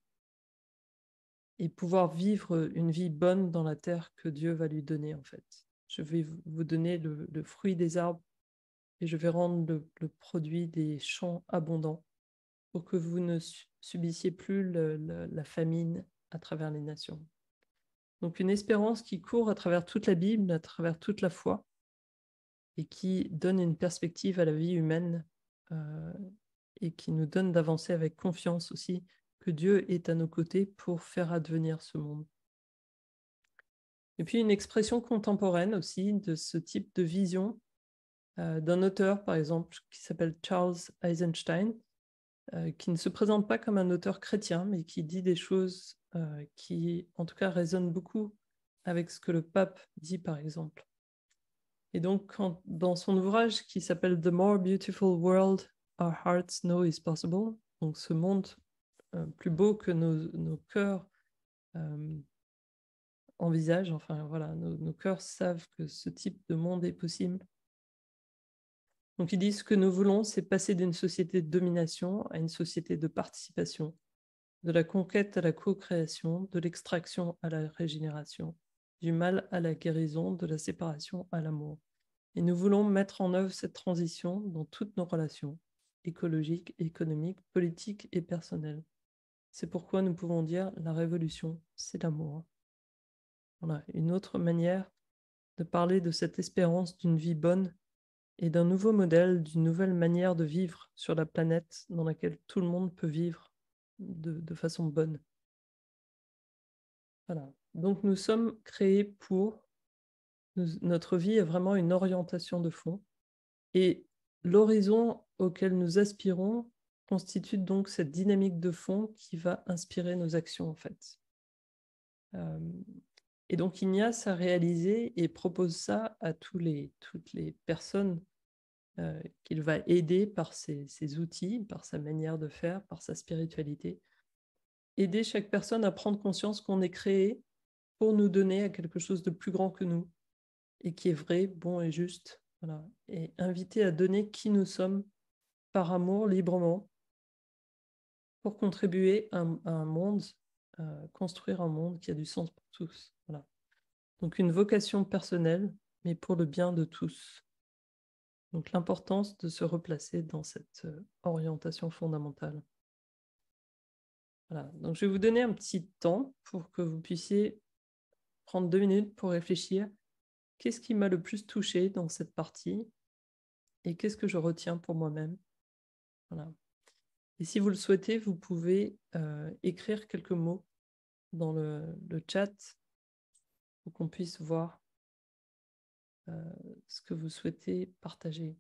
et pouvoir vivre une vie bonne dans la terre que Dieu va lui donner en fait. Je vais vous donner le fruit des arbres et je vais rendre le produit des champs abondants pour que vous ne subissiez plus la famine à travers les nations. Donc une espérance qui court à travers toute la Bible, à travers toute la foi, et qui donne une perspective à la vie humaine et qui nous donne d'avancer avec confiance aussi que Dieu est à nos côtés pour faire advenir ce monde. Et puis une expression contemporaine aussi de ce type de vision d'un auteur, par exemple, qui s'appelle Charles Eisenstein, qui ne se présente pas comme un auteur chrétien, mais qui dit des choses qui, en tout cas, résonnent beaucoup avec ce que le pape dit, par exemple. Et donc, dans son ouvrage qui s'appelle The More Beautiful World Our Hearts Know Is Possible, donc ce monde plus beau que nos cœurs envisagent, enfin voilà, nos cœurs savent que ce type de monde est possible. Donc, ils disent ce que nous voulons, c'est passer d'une société de domination à une société de participation, de la conquête à la co-création, de l'extraction à la régénération, du mal à la guérison, de la séparation à l'amour. Et nous voulons mettre en œuvre cette transition dans toutes nos relations, écologiques, économiques, politiques et personnelles. C'est pourquoi nous pouvons dire la révolution, c'est l'amour. Voilà, une autre manière de parler de cette espérance d'une vie bonne et d'un nouveau modèle, d'une nouvelle manière de vivre sur la planète dans laquelle tout le monde peut vivre de façon bonne. Voilà. Donc nous sommes créés pour... notre vie est vraiment une orientation de fond. Et l'horizon auquel nous aspirons constitue donc cette dynamique de fond qui va inspirer nos actions, en fait. Et donc, Ignace a réalisé et propose ça à toutes les personnes qu'il va aider par ses outils, par sa manière de faire, par sa spiritualité. Aider chaque personne à prendre conscience qu'on est créé pour nous donner à quelque chose de plus grand que nous et qui est vrai, bon et juste. Voilà. Et inviter à donner qui nous sommes par amour, librement, pour contribuer à un monde, construire un monde qui a du sens pour tous. Voilà. Donc une vocation personnelle, mais pour le bien de tous. Donc l'importance de se replacer dans cette orientation fondamentale. Voilà. Donc je vais vous donner un petit temps pour que vous puissiez prendre 2 minutes pour réfléchir. Qu'est-ce qui m'a le plus touché dans cette partie et qu'est-ce que je retiens pour moi-même? Voilà. Et si vous le souhaitez, vous pouvez écrire quelques mots dans le chat pour qu'on puisse voir ce que vous souhaitez partager.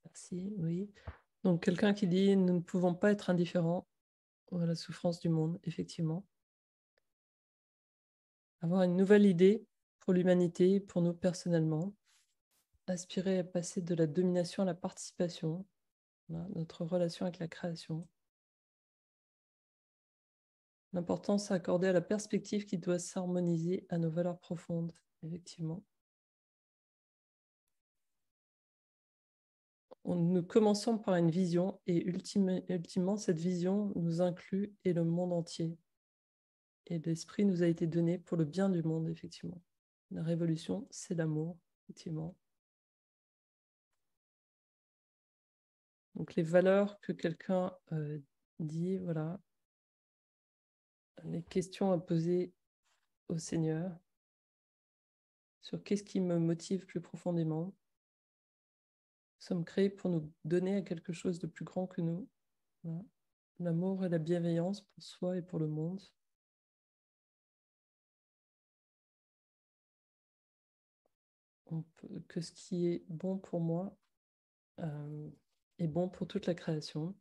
Merci, oui. Donc, quelqu'un qui dit « Nous ne pouvons pas être indifférents à la souffrance du monde », effectivement. Avoir une nouvelle idée pour l'humanité, pour nous personnellement. Aspirer à passer de la domination à la participation. Voilà, notre relation avec la création. L'importance à accorder à la perspective qui doit s'harmoniser à nos valeurs profondes, effectivement. Nous commençons par une vision et ultimement, cette vision nous inclut et le monde entier. Et l'esprit nous a été donné pour le bien du monde, effectivement. La révolution, c'est l'amour, effectivement. Donc les valeurs que quelqu'un dit, voilà, les questions à poser au Seigneur sur qu'est-ce qui me motive plus profondément. Nous sommes créés pour nous donner à quelque chose de plus grand que nous. Voilà. L'amour et la bienveillance pour soi et pour le monde. Que ce qui est bon pour moi est bon pour toute la création.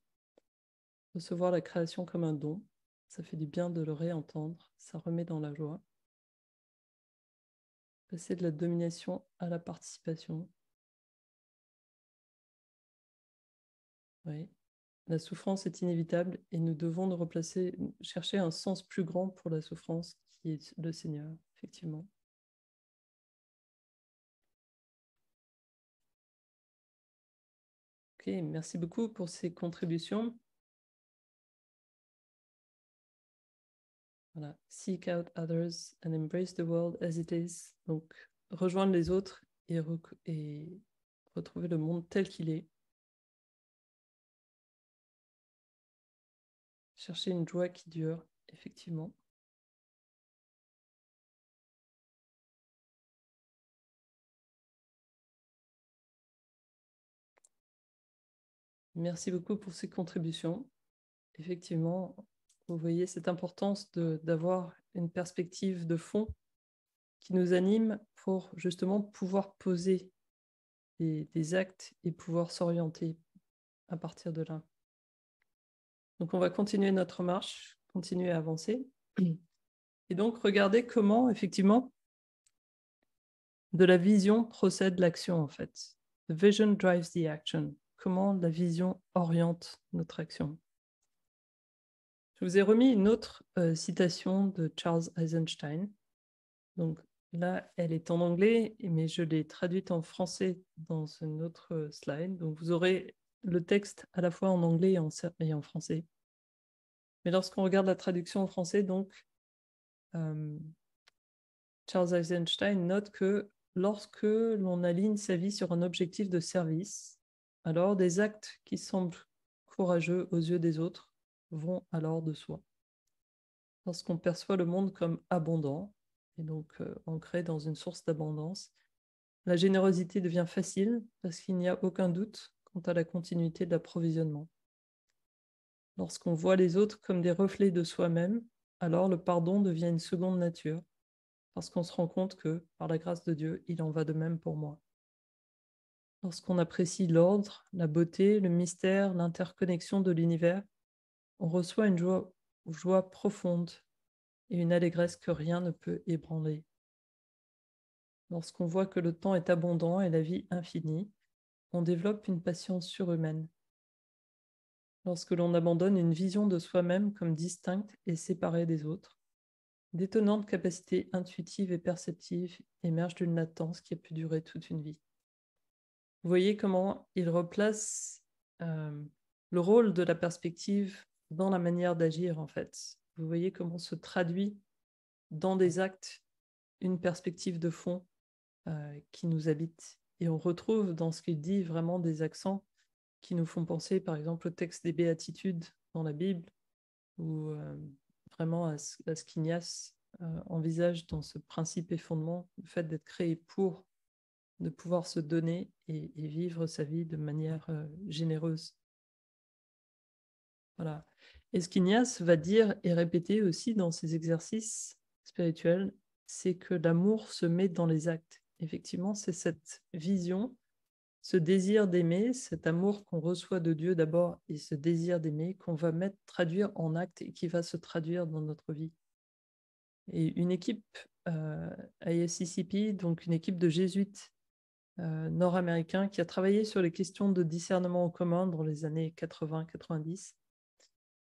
Recevoir la création comme un don, ça fait du bien de le réentendre, ça remet dans la joie. Passer de la domination à la participation. Oui. La souffrance est inévitable et nous devons nous replacer, chercher un sens plus grand pour la souffrance qui est le Seigneur, effectivement. Ok, merci beaucoup pour ces contributions. Voilà. Seek out others and embrace the world as it is. Donc, rejoindre les autres et retrouver le monde tel qu'il est. Chercher une joie qui dure, effectivement. Merci beaucoup pour ces contributions. Effectivement, vous voyez cette importance d'avoir une perspective de fond qui nous anime pour justement pouvoir poser des actes et pouvoir s'orienter à partir de là. Donc, on va continuer notre marche, continuer à avancer. Et donc, regardez comment, effectivement, de la vision procède l'action, en fait. The vision drives the action. Comment la vision oriente notre action. Je vous ai remis une autre citation de Charles Eisenstein Donc là, elle est en anglais, mais je l'ai traduite en français dans une autre slide. Donc vous aurez le texte à la fois en anglais et en français. Mais lorsqu'on regarde la traduction en français, donc, Charles Eisenstein note que lorsque l'on aligne sa vie sur un objectif de service, alors des actes qui semblent courageux aux yeux des autres vont alors de soi. Lorsqu'on perçoit le monde comme abondant, et donc ancré dans une source d'abondance, la générosité devient facile parce qu'il n'y a aucun doute quant à la continuité de l'approvisionnement. Lorsqu'on voit les autres comme des reflets de soi-même, alors le pardon devient une seconde nature, parce qu'on se rend compte que, par la grâce de Dieu, il en va de même pour moi. Lorsqu'on apprécie l'ordre, la beauté, le mystère, l'interconnexion de l'univers, on reçoit une joie profonde et une allégresse que rien ne peut ébranler. Lorsqu'on voit que le temps est abondant et la vie infinie, on développe une patience surhumaine. Lorsque l'on abandonne une vision de soi-même comme distincte et séparée des autres, d'étonnantes capacités intuitives et perceptives émergent d'une latence qui a pu durer toute une vie. Vous voyez comment il replace le rôle de la perspective dans la manière d'agir, en fait. Vous voyez comment se traduit dans des actes une perspective de fond qui nous habite. Et on retrouve dans ce qu'il dit vraiment des accents qui nous font penser, par exemple, au texte des Béatitudes dans la Bible, ou vraiment à ce qu'Ignace envisage dans ce principe et fondement, le fait d'être créé pour, de pouvoir se donner et vivre sa vie de manière généreuse. Voilà. Et ce qu'Ignace va dire et répéter aussi dans ses exercices spirituels, c'est que l'amour se met dans les actes. Effectivement, c'est cette vision, ce désir d'aimer, cet amour qu'on reçoit de Dieu d'abord et ce désir d'aimer qu'on va traduire en actes et qui va se traduire dans notre vie. Et une équipe ISCCP, donc une équipe de jésuites nord-américains qui a travaillé sur les questions de discernement en commun dans les années 80-90,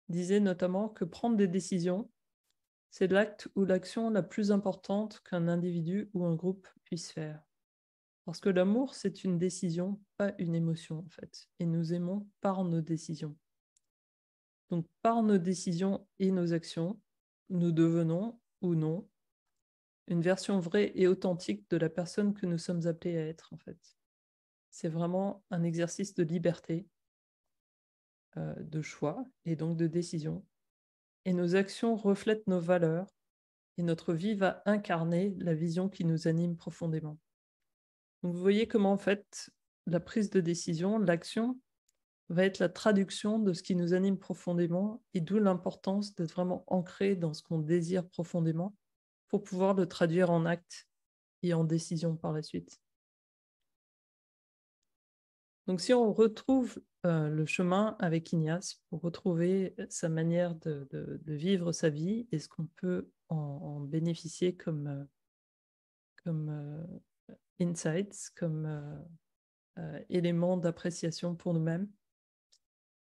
disait notamment que prendre des décisions, c'est l'acte ou l'action la plus importante qu'un individu ou un groupe puisse faire. Parce que l'amour, c'est une décision, pas une émotion, en fait. Et nous aimons par nos décisions. Donc, par nos décisions et nos actions, nous devenons, ou non, une version vraie et authentique de la personne que nous sommes appelés à être, en fait. C'est vraiment un exercice de liberté, de choix et donc de décision. Et nos actions reflètent nos valeurs et notre vie va incarner la vision qui nous anime profondément. Donc, vous voyez comment, en fait, la prise de décision, l'action, va être la traduction de ce qui nous anime profondément et d'où l'importance d'être vraiment ancré dans ce qu'on désire profondément pour pouvoir le traduire en acte et en décision par la suite. Donc, si on retrouve le chemin avec Ignace pour retrouver sa manière de vivre sa vie et ce qu'on peut en bénéficier comme insights, comme éléments d'appréciation pour nous-mêmes.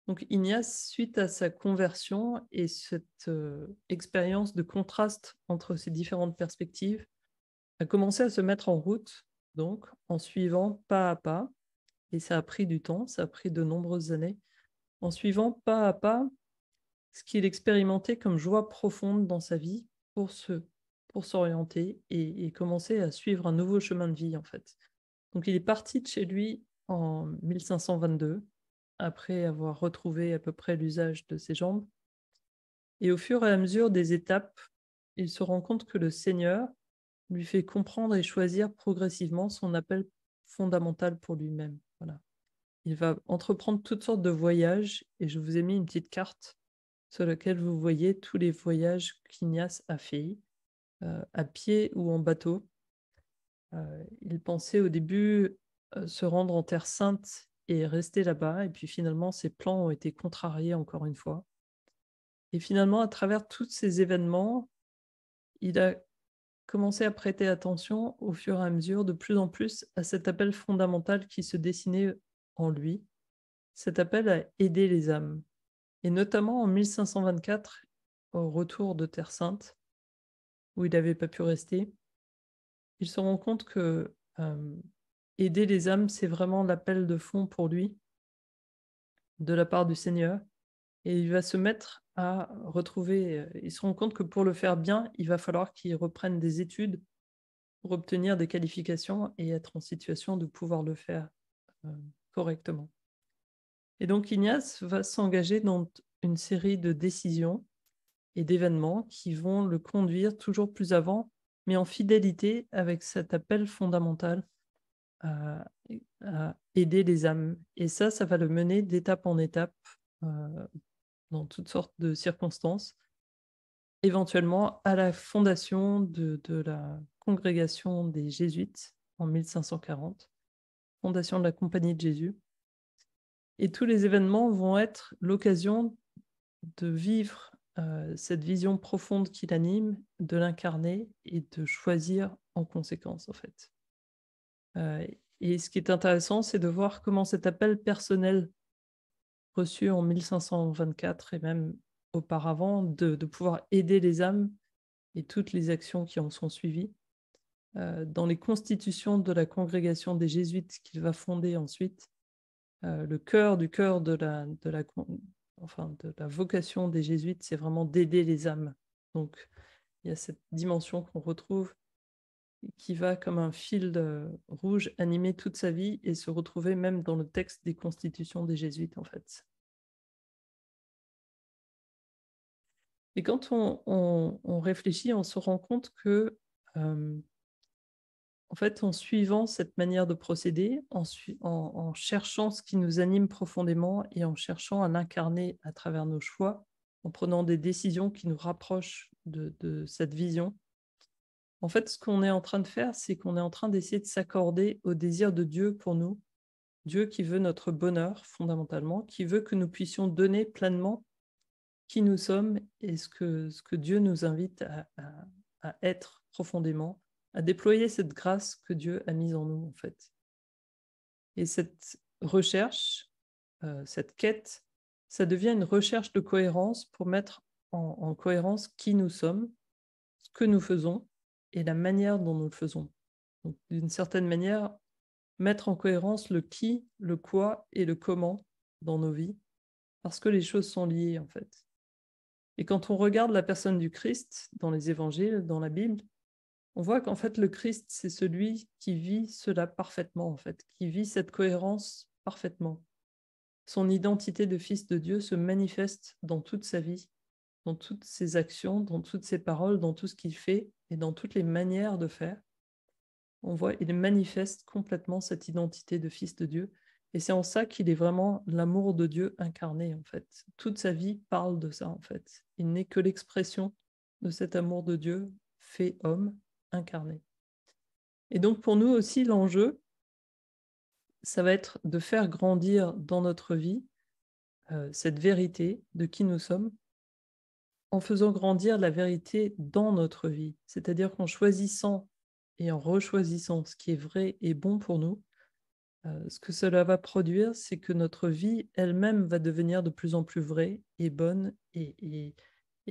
Donc Ignace, suite à sa conversion et cette expérience de contraste entre ces différentes perspectives, a commencé à se mettre en route, donc en suivant pas à pas, et ça a pris du temps, ça a pris de nombreuses années, en suivant pas à pas ce qu'il expérimentait comme joie profonde dans sa vie pour s'orienter et commencer à suivre un nouveau chemin de vie, en fait. Donc il est parti de chez lui en 1522, après avoir retrouvé à peu près l'usage de ses jambes. Et au fur et à mesure des étapes, il se rend compte que le Seigneur lui fait comprendre et choisir progressivement son appel fondamental pour lui-même. Voilà. Il va entreprendre toutes sortes de voyages, et je vous ai mis une petite carte sur laquelle vous voyez tous les voyages qu'Ignace a fait, à pied ou en bateau. Il pensait au début se rendre en Terre Sainte et rester là-bas, et puis finalement ses plans ont été contrariés encore une fois. Et finalement, à travers tous ces événements, il a commencé à prêter attention au fur et à mesure de plus en plus à cet appel fondamental qui se dessinait en lui, cet appel à aider les âmes. Et notamment en 1524, au retour de Terre Sainte, où il n'avait pas pu rester, il se rend compte que aider les âmes, c'est vraiment l'appel de fond pour lui, de la part du Seigneur. Et il va se mettre à retrouver, il se rend compte que pour le faire bien, il va falloir qu'il reprenne des études pour obtenir des qualifications et être en situation de pouvoir le faire correctement. Et donc Ignace va s'engager dans une série de décisions et d'événements qui vont le conduire toujours plus avant, mais en fidélité avec cet appel fondamental à aider les âmes. Et ça va le mener d'étape en étape dans toutes sortes de circonstances, éventuellement à la fondation de la congrégation des Jésuites en 1540, fondation de la Compagnie de Jésus. Et tous les événements vont être l'occasion de vivre cette vision profonde qui l'anime, de l'incarner et de choisir en conséquence, en fait. Et ce qui est intéressant, c'est de voir comment cet appel personnel reçu en 1524 et même auparavant, de pouvoir aider les âmes et toutes les actions qui en sont suivies, dans les constitutions de la congrégation des Jésuites qu'il va fonder ensuite, le cœur de la vocation des Jésuites, c'est vraiment d'aider les âmes. Donc, il y a cette dimension qu'on retrouve qui va comme un fil rouge animer toute sa vie et se retrouver même dans le texte des constitutions des Jésuites, en fait. Et quand on réfléchit, on se rend compte que, en fait, en suivant cette manière de procéder, en cherchant ce qui nous anime profondément et en cherchant à l'incarner à travers nos choix, en prenant des décisions qui nous rapprochent de cette vision, en fait, ce qu'on est en train de faire, c'est qu'on est en train d'essayer de s'accorder au désir de Dieu pour nous, Dieu qui veut notre bonheur fondamentalement, qui veut que nous puissions donner pleinement qui nous sommes et ce que Dieu nous invite à être profondément, à déployer cette grâce que Dieu a mise en nous, en fait. Et cette recherche, cette quête, ça devient une recherche de cohérence pour mettre en cohérence qui nous sommes, ce que nous faisons et la manière dont nous le faisons. Donc, d'une certaine manière, mettre en cohérence le qui, le quoi et le comment dans nos vies, parce que les choses sont liées, en fait. Et quand on regarde la personne du Christ dans les évangiles, dans la Bible, on voit qu'en fait, le Christ, c'est celui qui vit cela parfaitement, en fait, qui vit cette cohérence parfaitement. Son identité de fils de Dieu se manifeste dans toute sa vie, dans toutes ses actions, dans toutes ses paroles, dans tout ce qu'il fait et dans toutes les manières de faire. On voit, il manifeste complètement cette identité de fils de Dieu. Et c'est en ça qu'il est vraiment l'amour de Dieu incarné, en fait. Toute sa vie parle de ça, en fait. Il n'est que l'expression de cet amour de Dieu fait homme, incarné. Et donc, pour nous aussi, l'enjeu, ça va être de faire grandir dans notre vie cette vérité de qui nous sommes, en faisant grandir la vérité dans notre vie. C'est-à-dire qu'en choisissant et en rechoisissant ce qui est vrai et bon pour nous, ce que cela va produire, c'est que notre vie elle-même va devenir de plus en plus vraie et bonne et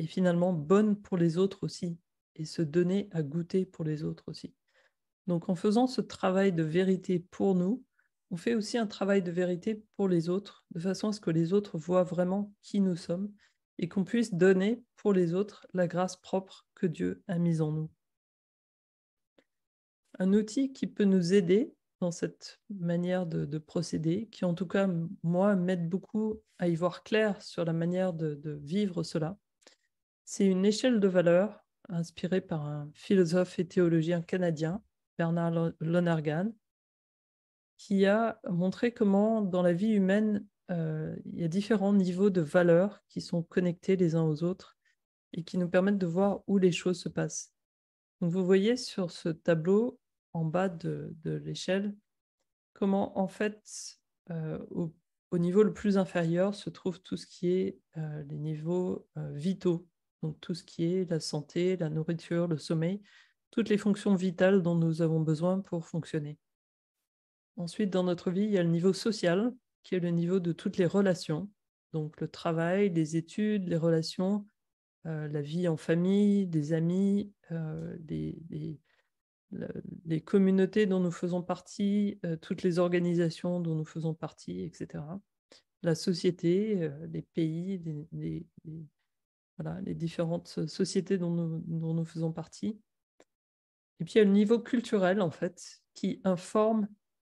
finalement bonne pour les autres aussi et se donner à goûter pour les autres aussi. Donc en faisant ce travail de vérité pour nous, on fait aussi un travail de vérité pour les autres, de façon à ce que les autres voient vraiment qui nous sommes et qu'on puisse donner pour les autres la grâce propre que Dieu a mise en nous. Un outil qui peut nous aider dans cette manière de procéder, qui en tout cas, moi, m'aide beaucoup à y voir clair sur la manière de vivre cela, c'est une échelle de valeurs inspirée par un philosophe et théologien canadien, Bernard Lonergan, qui a montré comment dans la vie humaine, il y a différents niveaux de valeurs qui sont connectés les uns aux autres et qui nous permettent de voir où les choses se passent. Donc vous voyez sur ce tableau en bas de l'échelle comment en fait au niveau le plus inférieur se trouve tout ce qui est les niveaux vitaux, donc tout ce qui est la santé, la nourriture, le sommeil, toutes les fonctions vitales dont nous avons besoin pour fonctionner. Ensuite, dans notre vie, il y a le niveau social, qui est le niveau de toutes les relations, donc le travail, les études, les relations, la vie en famille, des amis, les communautés dont nous faisons partie, toutes les organisations dont nous faisons partie, etc. La société, les pays, voilà, les différentes sociétés dont nous faisons partie. Et puis il y a le niveau culturel, en fait, qui informe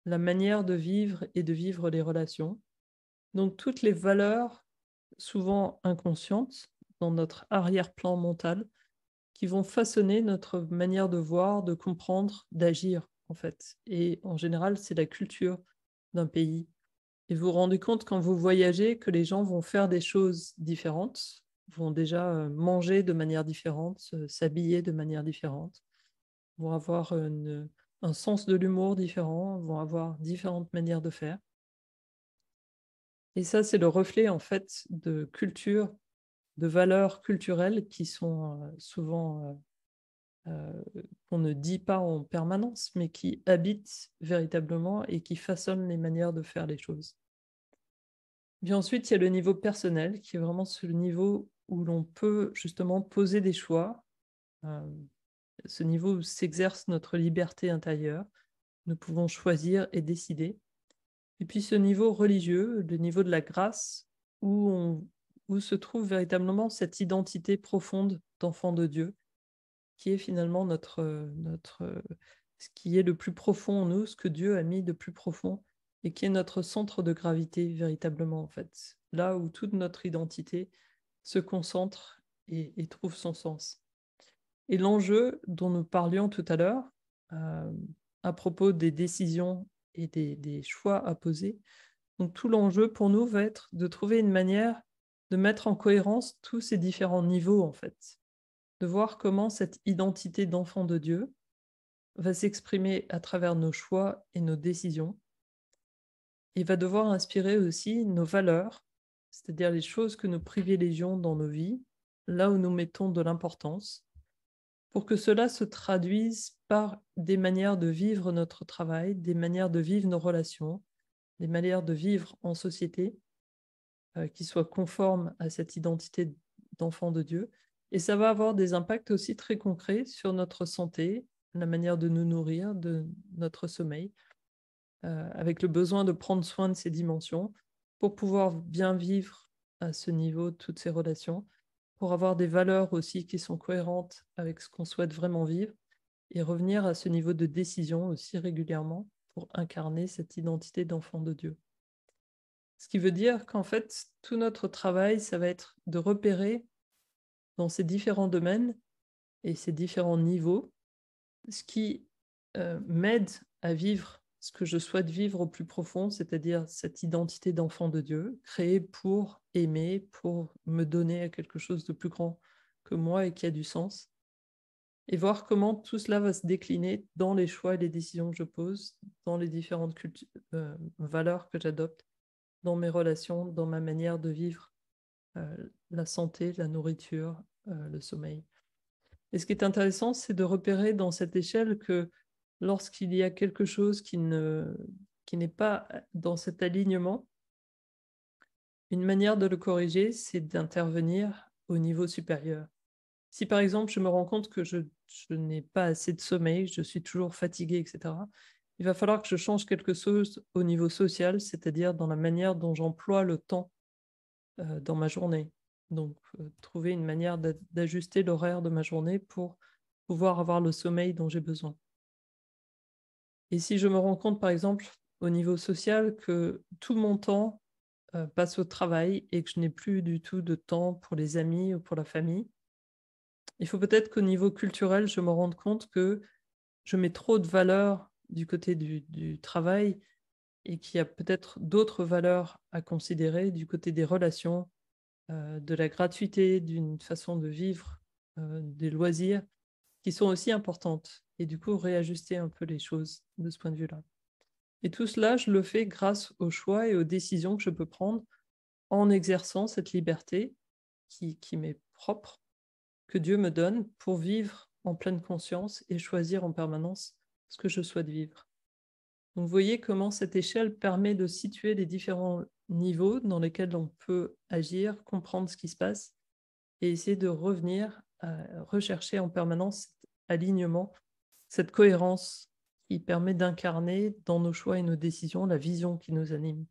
la manière de vivre et de vivre les relations. Donc toutes les valeurs, souvent inconscientes, dans notre arrière-plan mental, qui vont façonner notre manière de voir, de comprendre, d'agir, en fait. Et en général, c'est la culture d'un pays. Et vous vous rendez compte quand vous voyagez que les gens vont faire des choses différentes, vont déjà manger de manière différente, s'habiller de manière différente, vont avoir un sens de l'humour différent, vont avoir différentes manières de faire. Et ça, c'est le reflet, en fait, de culture, de valeurs culturelles qui sont souvent qu'on ne dit pas en permanence, mais qui habitent véritablement et qui façonnent les manières de faire les choses. Puis ensuite, il y a le niveau personnel, qui est vraiment ce niveau où l'on peut justement poser des choix, ce niveau où s'exerce notre liberté intérieure. Nous pouvons choisir et décider. Et puis ce niveau religieux, le niveau de la grâce, où se trouve véritablement cette identité profonde d'enfant de Dieu, qui est finalement ce qui est le plus profond en nous, ce que Dieu a mis de plus profond, et qui est notre centre de gravité véritablement, en fait. Là où toute notre identité se concentre et trouve son sens. Et l'enjeu dont nous parlions tout à l'heure, à propos des décisions et des choix à poser, donc tout l'enjeu pour nous va être de trouver une manière de mettre en cohérence tous ces différents niveaux, en fait. De voir comment cette identité d'enfant de Dieu va s'exprimer à travers nos choix et nos décisions, et va devoir inspirer aussi nos valeurs, c'est-à-dire les choses que nous privilégions dans nos vies, là où nous mettons de l'importance, pour que cela se traduise par des manières de vivre notre travail, des manières de vivre nos relations, des manières de vivre en société, qui soient conformes à cette identité d'enfant de Dieu. Et ça va avoir des impacts aussi très concrets sur notre santé, la manière de nous nourrir, de notre sommeil, avec le besoin de prendre soin de ces dimensions pour pouvoir bien vivre à ce niveau toutes ces relations, pour avoir des valeurs aussi qui sont cohérentes avec ce qu'on souhaite vraiment vivre et revenir à ce niveau de décision aussi régulièrement pour incarner cette identité d'enfant de Dieu. Ce qui veut dire qu'en fait, tout notre travail, ça va être de repérer dans ces différents domaines et ces différents niveaux ce qui m'aide à vivre ce que je souhaite vivre au plus profond, c'est-à-dire cette identité d'enfant de Dieu, créée pour aimer, pour me donner à quelque chose de plus grand que moi et qui a du sens, et voir comment tout cela va se décliner dans les choix et les décisions que je pose, dans les différentes valeurs que j'adopte, dans mes relations, dans ma manière de vivre la santé, la nourriture, le sommeil. Et ce qui est intéressant, c'est de repérer dans cette échelle que lorsqu'il y a quelque chose qui n'est pas dans cet alignement, une manière de le corriger, c'est d'intervenir au niveau supérieur. Si par exemple, je me rends compte que je n'ai pas assez de sommeil, je suis toujours fatiguée, etc., il va falloir que je change quelque chose au niveau social, c'est-à-dire dans la manière dont j'emploie le temps dans ma journée. Donc, trouver une manière d'ajuster l'horaire de ma journée pour pouvoir avoir le sommeil dont j'ai besoin. Et si je me rends compte, par exemple, au niveau social, que tout mon temps passe au travail et que je n'ai plus du tout de temps pour les amis ou pour la famille, il faut peut-être qu'au niveau culturel, je me rende compte que je mets trop de valeur du côté du travail et qu'il y a peut-être d'autres valeurs à considérer du côté des relations, de la gratuité, d'une façon de vivre, des loisirs, qui sont aussi importantes. Et du coup, réajuster un peu les choses de ce point de vue-là. Et tout cela, je le fais grâce aux choix et aux décisions que je peux prendre en exerçant cette liberté qui m'est propre, que Dieu me donne pour vivre en pleine conscience et choisir en permanence ce que je souhaite vivre. Donc, vous voyez comment cette échelle permet de situer les différents niveaux dans lesquels on peut agir, comprendre ce qui se passe et essayer de revenir à rechercher en permanence cet alignement cette cohérence qui permet d'incarner dans nos choix et nos décisions la vision qui nous anime.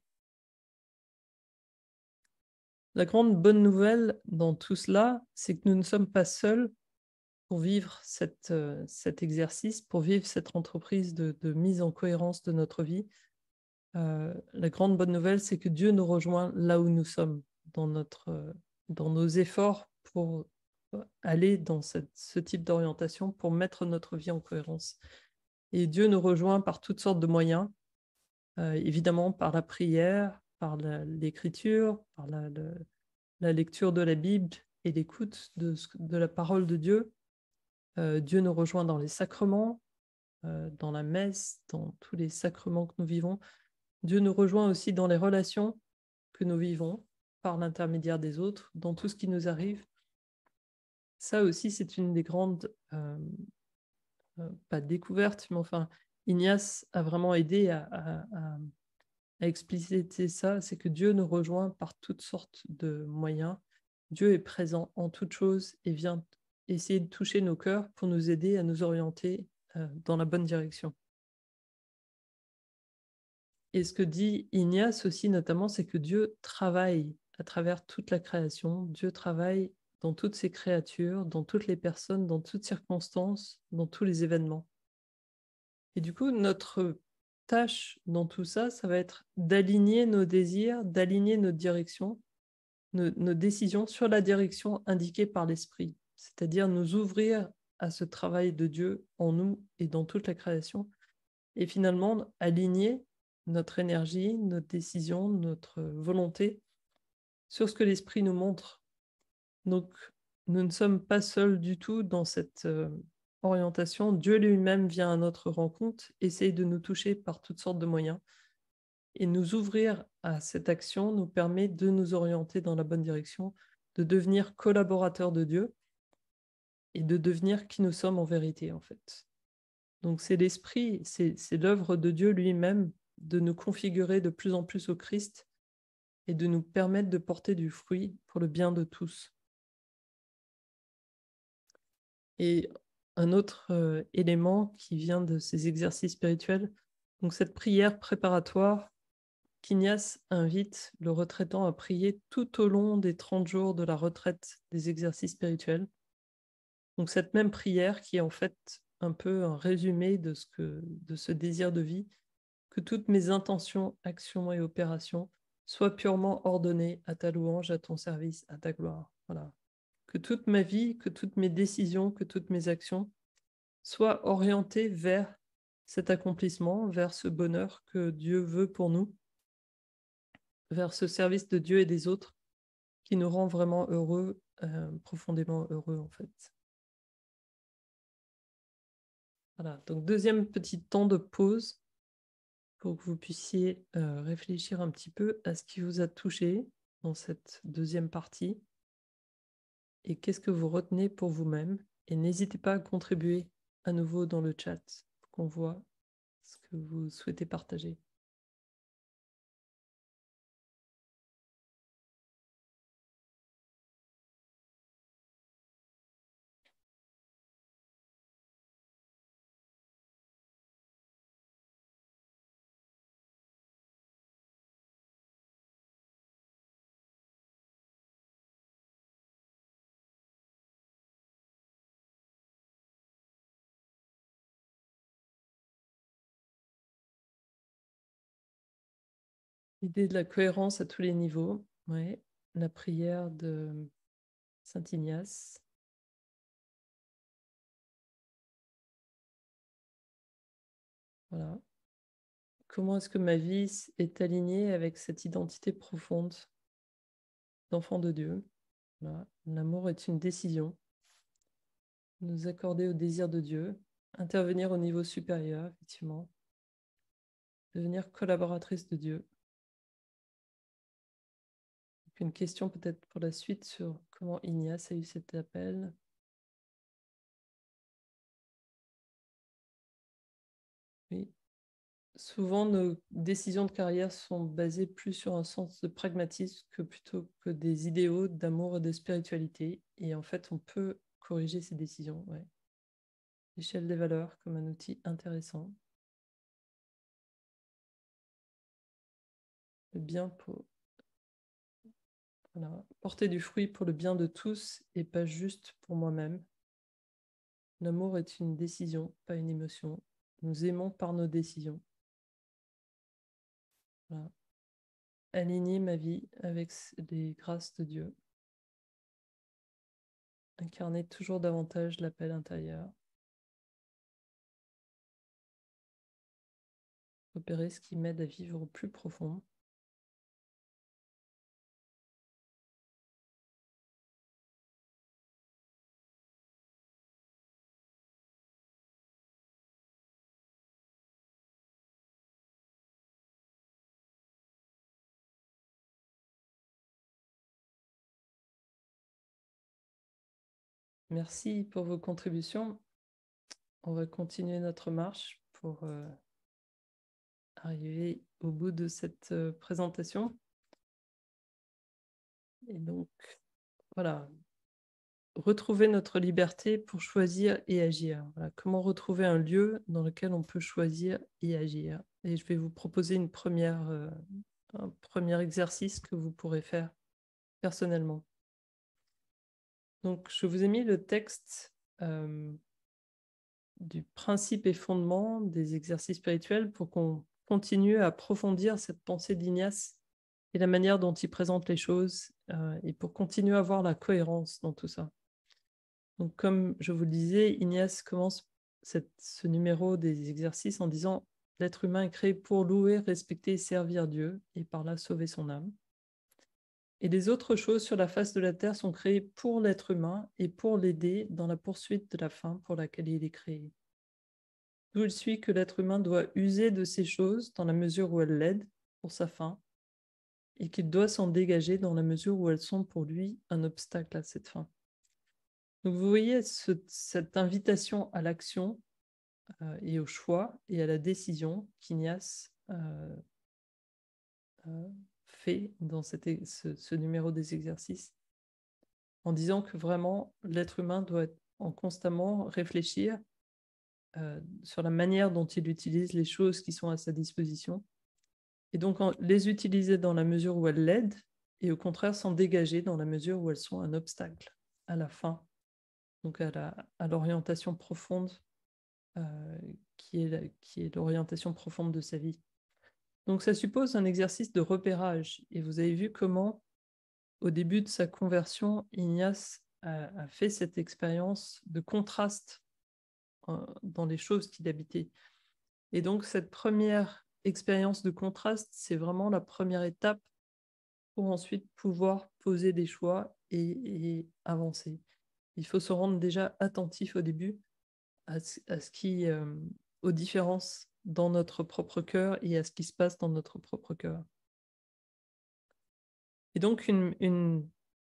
La grande bonne nouvelle dans tout cela, c'est que nous ne sommes pas seuls pour vivre cet exercice, pour vivre cette entreprise de mise en cohérence de notre vie. La grande bonne nouvelle, c'est que Dieu nous rejoint là où nous sommes, dans nos efforts pour aller dans ce type d'orientation, pour mettre notre vie en cohérence. Et Dieu nous rejoint par toutes sortes de moyens, évidemment par la prière, par l'écriture, par la lecture de la Bible et l'écoute de la parole de Dieu. Dieu nous rejoint dans les sacrements, dans la messe, dans tous les sacrements que nous vivons. Dieu nous rejoint aussi dans les relations que nous vivons par l'intermédiaire des autres, dans tout ce qui nous arrive. Ça aussi, c'est une des grandes, pas découvertes, mais enfin, Ignace a vraiment aidé à expliciter ça, c'est que Dieu nous rejoint par toutes sortes de moyens. Dieu est présent en toutes choses et vient essayer de toucher nos cœurs pour nous aider à nous orienter dans la bonne direction. Et ce que dit Ignace aussi notamment, c'est que Dieu travaille à travers toute la création. Dieu travaille dans toutes ses créatures, dans toutes les personnes, dans toutes circonstances, dans tous les événements. Et du coup, notre tâche dans tout ça, ça va être d'aligner nos désirs, d'aligner notre direction, nos décisions sur la direction indiquée par l'Esprit, c'est-à-dire nous ouvrir à ce travail de Dieu en nous et dans toute la création, et finalement aligner notre énergie, notre décision, notre volonté sur ce que l'Esprit nous montre. Donc, nous ne sommes pas seuls du tout dans cette orientation. Dieu lui-même vient à notre rencontre, essaye de nous toucher par toutes sortes de moyens. Et nous ouvrir à cette action nous permet de nous orienter dans la bonne direction, de devenir collaborateurs de Dieu et de devenir qui nous sommes en vérité, en fait. Donc c'est l'Esprit, c'est l'œuvre de Dieu lui-même de nous configurer de plus en plus au Christ et de nous permettre de porter du fruit pour le bien de tous. Et un autre élément qui vient de ces exercices spirituels, donc cette prière préparatoire qu'Ignace invite le retraitant à prier tout au long des 30 jours de la retraite des exercices spirituels. Donc cette même prière qui est en fait un peu un résumé de ce désir de vie, que toutes mes intentions, actions et opérations soient purement ordonnées à ta louange, à ton service, à ta gloire. Voilà. Que toute ma vie, que toutes mes décisions, que toutes mes actions soient orientées vers cet accomplissement, vers ce bonheur que Dieu veut pour nous, vers ce service de Dieu et des autres qui nous rend vraiment heureux, profondément heureux en fait. Voilà, donc deuxième petit temps de pause pour que vous puissiez réfléchir un petit peu à ce qui vous a touché dans cette deuxième partie et qu'est-ce que vous retenez pour vous-même. Et n'hésitez pas à contribuer à nouveau dans le chat pour qu'on voit ce que vous souhaitez partager. L'idée de la cohérence à tous les niveaux, ouais. La prière de Saint Ignace. Voilà. Comment est-ce que ma vie est alignée avec cette identité profonde d'enfant de Dieu? Voilà. L'amour est une décision. Nous accorder au désir de Dieu, intervenir au niveau supérieur, effectivement, devenir collaboratrice de Dieu. Donc une question peut-être pour la suite sur comment Ignace a eu cet appel. Oui. Souvent, nos décisions de carrière sont basées plus sur un sens de pragmatisme que plutôt que des idéaux d'amour et de spiritualité. Et en fait, on peut corriger ces décisions. Ouais. l'échelle des valeurs comme un outil intéressant. Le bien pour voilà, porter du fruit pour le bien de tous et pas juste pour moi-même. L'amour est une décision, pas une émotion. Nous aimons par nos décisions. Voilà. Aligner ma vie avec les grâces de Dieu. Incarner toujours davantage l'appel intérieur. Opérer ce qui m'aide à vivre au plus profond. Merci pour vos contributions. On va continuer notre marche pour arriver au bout de cette présentation. Et donc, voilà, retrouver notre liberté pour choisir et agir. Voilà, comment retrouver un lieu dans lequel on peut choisir et agir. Et je vais vous proposer un premier exercice que vous pourrez faire personnellement. Donc, je vous ai mis le texte du principe et fondement des exercices spirituels pour qu'on continue à approfondir cette pensée d'Ignace et la manière dont il présente les choses et pour continuer à voir la cohérence dans tout ça. Donc, comme je vous le disais, Ignace commence ce numéro des exercices en disant « L'être humain est créé pour louer, respecter et servir Dieu et par là sauver son âme. Et les autres choses sur la face de la terre sont créées pour l'être humain et pour l'aider dans la poursuite de la fin pour laquelle il est créé. D'où il suit que l'être humain doit user de ces choses dans la mesure où elles l'aident pour sa fin et qu'il doit s'en dégager dans la mesure où elles sont pour lui un obstacle à cette fin. » Donc vous voyez cette invitation à l'action et au choix et à la décision qu'Ignace fait dans ce numéro des exercices, en disant que vraiment l'être humain doit constamment réfléchir sur la manière dont il utilise les choses qui sont à sa disposition, et donc les utiliser dans la mesure où elles l'aident, et au contraire s'en dégager dans la mesure où elles sont un obstacle à la fin, donc à l'orientation profonde qui est l'orientation profonde de sa vie. Donc ça suppose un exercice de repérage, et vous avez vu comment au début de sa conversion, Ignace a fait cette expérience de contraste dans les choses qu'il habitait. Et donc cette première expérience de contraste, c'est vraiment la première étape pour ensuite pouvoir poser des choix et avancer. Il faut se rendre déjà attentif au début à ce qui, aux différences dans notre propre cœur et à ce qui se passe dans notre propre cœur. Et donc,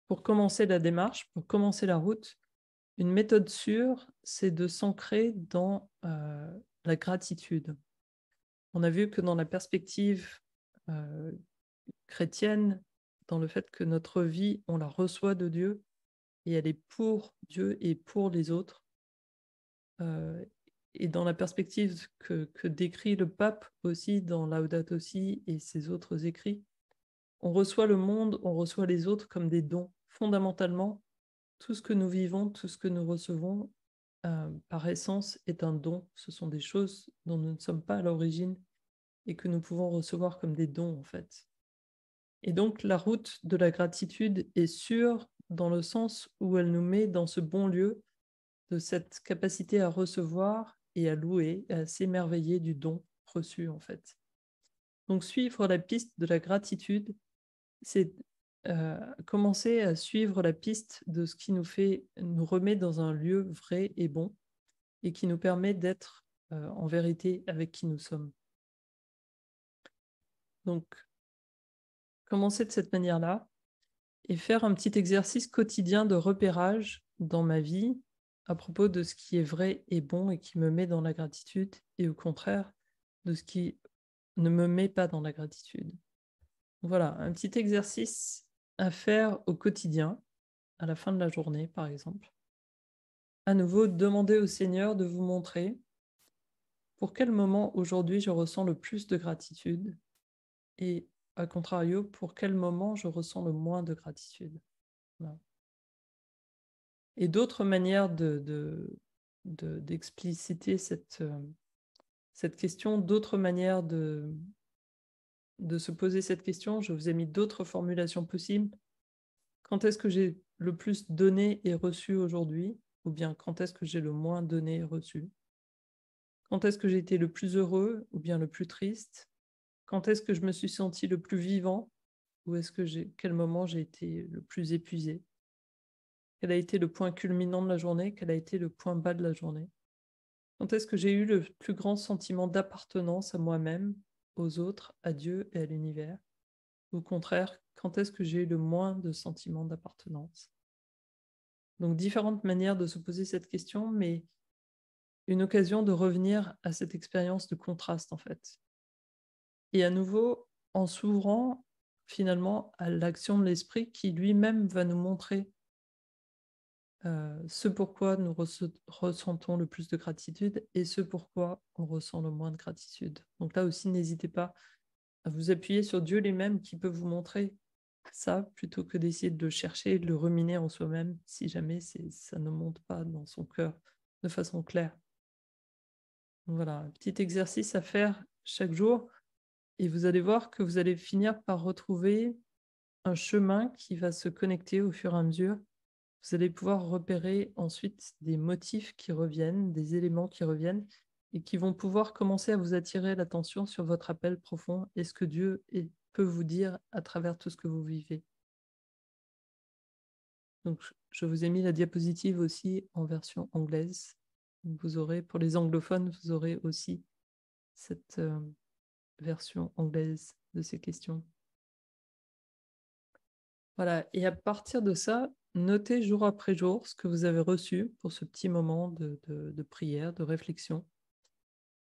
pour commencer la démarche, pour commencer la route, une méthode sûre, c'est de s'ancrer dans la gratitude. On a vu que dans la perspective chrétienne, dans le fait que notre vie, on la reçoit de Dieu et elle est pour Dieu et pour les autres, et dans la perspective que décrit le pape aussi dans Laudato Si et ses autres écrits, on reçoit le monde, on reçoit les autres comme des dons. Fondamentalement, tout ce que nous vivons, tout ce que nous recevons, par essence, est un don. Ce sont des choses dont nous ne sommes pas à l'origine et que nous pouvons recevoir comme des dons, en fait. Et donc, la route de la gratitude est sûre dans le sens où elle nous met dans ce bon lieu de cette capacité à recevoir et à louer, à s'émerveiller du don reçu, en fait. Donc, suivre la piste de la gratitude, c'est commencer à suivre la piste de ce qui nous remet dans un lieu vrai et bon et qui nous permet d'être en vérité avec qui nous sommes. Donc, commencer de cette manière-là et faire un petit exercice quotidien de repérage dans ma vie à propos de ce qui est vrai et bon et qui me met dans la gratitude et au contraire de ce qui ne me met pas dans la gratitude. Voilà, un petit exercice à faire au quotidien, à la fin de la journée par exemple. à nouveau, demandez au Seigneur de vous montrer pour quel moment aujourd'hui je ressens le plus de gratitude et, à contrario, pour quel moment je ressens le moins de gratitude. Voilà. Et d'autres manières d'expliciter cette question, d'autres manières de se poser cette question, je vous ai mis d'autres formulations possibles. Quand est-ce que j'ai le plus donné et reçu aujourd'hui? Ou bien quand est-ce que j'ai le moins donné et reçu? Quand est-ce que j'ai été le plus heureux ou bien le plus triste? Quand est-ce que je me suis senti le plus vivant? Ou est-ce que quel moment j'ai été le plus épuisé? Quel a été le point culminant de la journée? Quel a été le point bas de la journée? Quand est-ce que j'ai eu le plus grand sentiment d'appartenance à moi-même, aux autres, à Dieu et à l'univers? Au contraire, quand est-ce que j'ai eu le moins de sentiment d'appartenance? Donc, différentes manières de se poser cette question, mais une occasion de revenir à cette expérience de contraste, en fait. Et à nouveau, en s'ouvrant finalement à l'action de l'esprit qui lui-même va nous montrer ce pourquoi nous ressentons le plus de gratitude et ce pourquoi on ressent le moins de gratitude. Donc là aussi, n'hésitez pas à vous appuyer sur Dieu lui-même qui peut vous montrer ça plutôt que d'essayer de le chercher et de le ruminer en soi-même si jamais ça ne monte pas dans son cœur de façon claire. Donc voilà, un petit exercice à faire chaque jour et vous allez voir que vous allez finir par retrouver un chemin qui va se connecter au fur et à mesure. Vous allez pouvoir repérer ensuite des motifs qui reviennent, des éléments qui reviennent et qui vont pouvoir commencer à vous attirer l'attention sur votre appel profond et ce que Dieu peut vous dire à travers tout ce que vous vivez. Donc, je vous ai mis la diapositive aussi en version anglaise. Vous aurez, pour les anglophones, vous aurez aussi cette version anglaise de ces questions. Voilà, et à partir de ça, notez jour après jour ce que vous avez reçu pour ce petit moment de prière, de réflexion.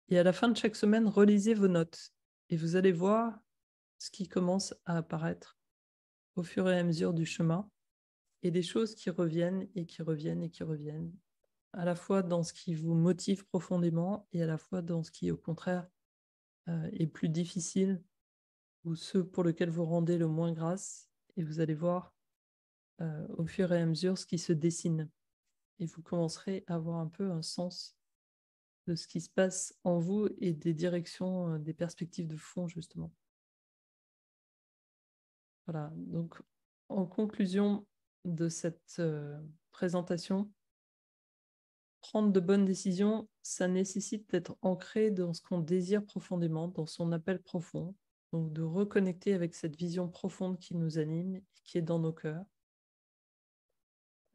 Et à la fin de chaque semaine, relisez vos notes et vous allez voir ce qui commence à apparaître au fur et à mesure du chemin et des choses qui reviennent et qui reviennent et qui reviennent, à la fois dans ce qui vous motive profondément et à la fois dans ce qui, au contraire, est plus difficile ou ceux pour lesquels vous rendez le moins grâce. Et vous allez voir au fur et à mesure ce qui se dessine. Et vous commencerez à avoir un peu un sens de ce qui se passe en vous et des directions, des perspectives de fond, justement. Voilà, donc en conclusion de cette présentation, prendre de bonnes décisions, ça nécessite d'être ancré dans ce qu'on désire profondément, dans son appel profond, donc de reconnecter avec cette vision profonde qui nous anime et qui est dans nos cœurs.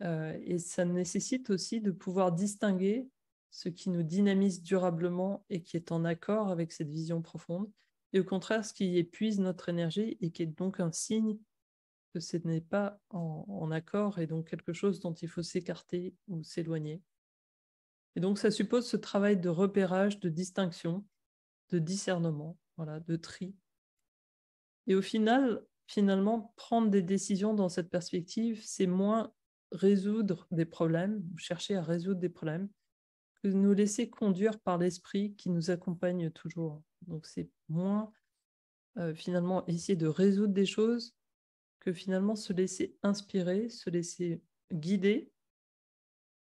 Et ça nécessite aussi de pouvoir distinguer ce qui nous dynamise durablement et qui est en accord avec cette vision profonde, et au contraire, ce qui épuise notre énergie et qui est donc un signe que ce n'est pas en accord et donc quelque chose dont il faut s'écarter ou s'éloigner. Et donc, ça suppose ce travail de repérage, de distinction, de discernement, voilà, de tri. Et au final, finalement, prendre des décisions dans cette perspective, c'est moins résoudre des problèmes, chercher à résoudre des problèmes, que nous laisser conduire par l'esprit qui nous accompagne toujours. Donc, c'est moins finalement essayer de résoudre des choses que finalement se laisser inspirer, se laisser guider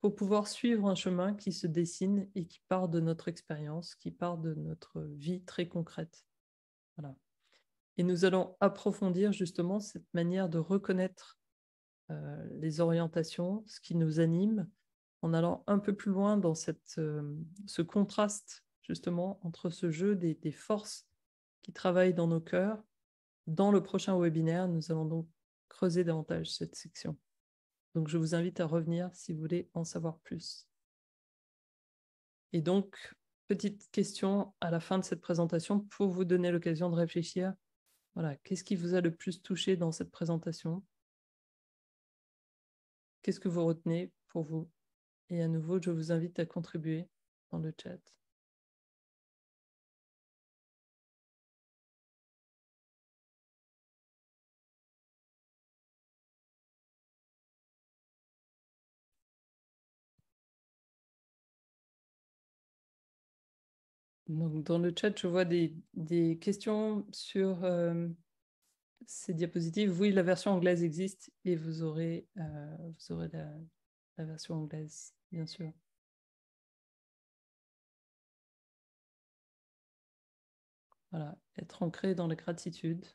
pour pouvoir suivre un chemin qui se dessine et qui part de notre expérience, qui part de notre vie très concrète. Voilà. Et nous allons approfondir justement cette manière de reconnaître les orientations, ce qui nous anime, en allant un peu plus loin dans ce contraste justement entre ce jeu des forces qui travaillent dans nos cœurs. Dans le prochain webinaire, nous allons donc creuser davantage cette section. Donc, je vous invite à revenir si vous voulez en savoir plus. Et donc, petite question à la fin de cette présentation pour vous donner l'occasion de réfléchir. Voilà, qu'est-ce qui vous a le plus touché dans cette présentation? Qu'est-ce que vous retenez pour vous? Et à nouveau, je vous invite à contribuer dans le chat. Donc, dans le chat, je vois des questions sur ces diapositives. Oui, la version anglaise existe et vous aurez la version anglaise, bien sûr. Voilà, être ancré dans la gratitude.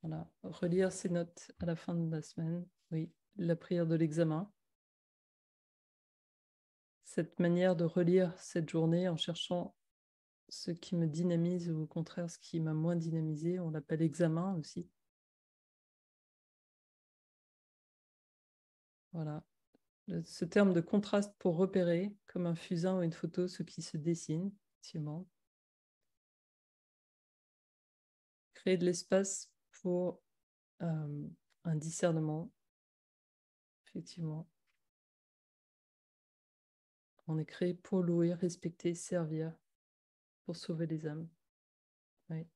Voilà, relire ses notes à la fin de la semaine. Oui, la prière de l'examen. Cette manière de relire cette journée en cherchant ce qui me dynamise ou au contraire ce qui m'a moins dynamisé, on l'appelle examen aussi. Voilà. Ce terme de contraste pour repérer, comme un fusain ou une photo, ce qui se dessine, effectivement. Créer de l'espace pour un discernement, effectivement. On est créé pour louer, respecter, servir, pour sauver les âmes. Oui.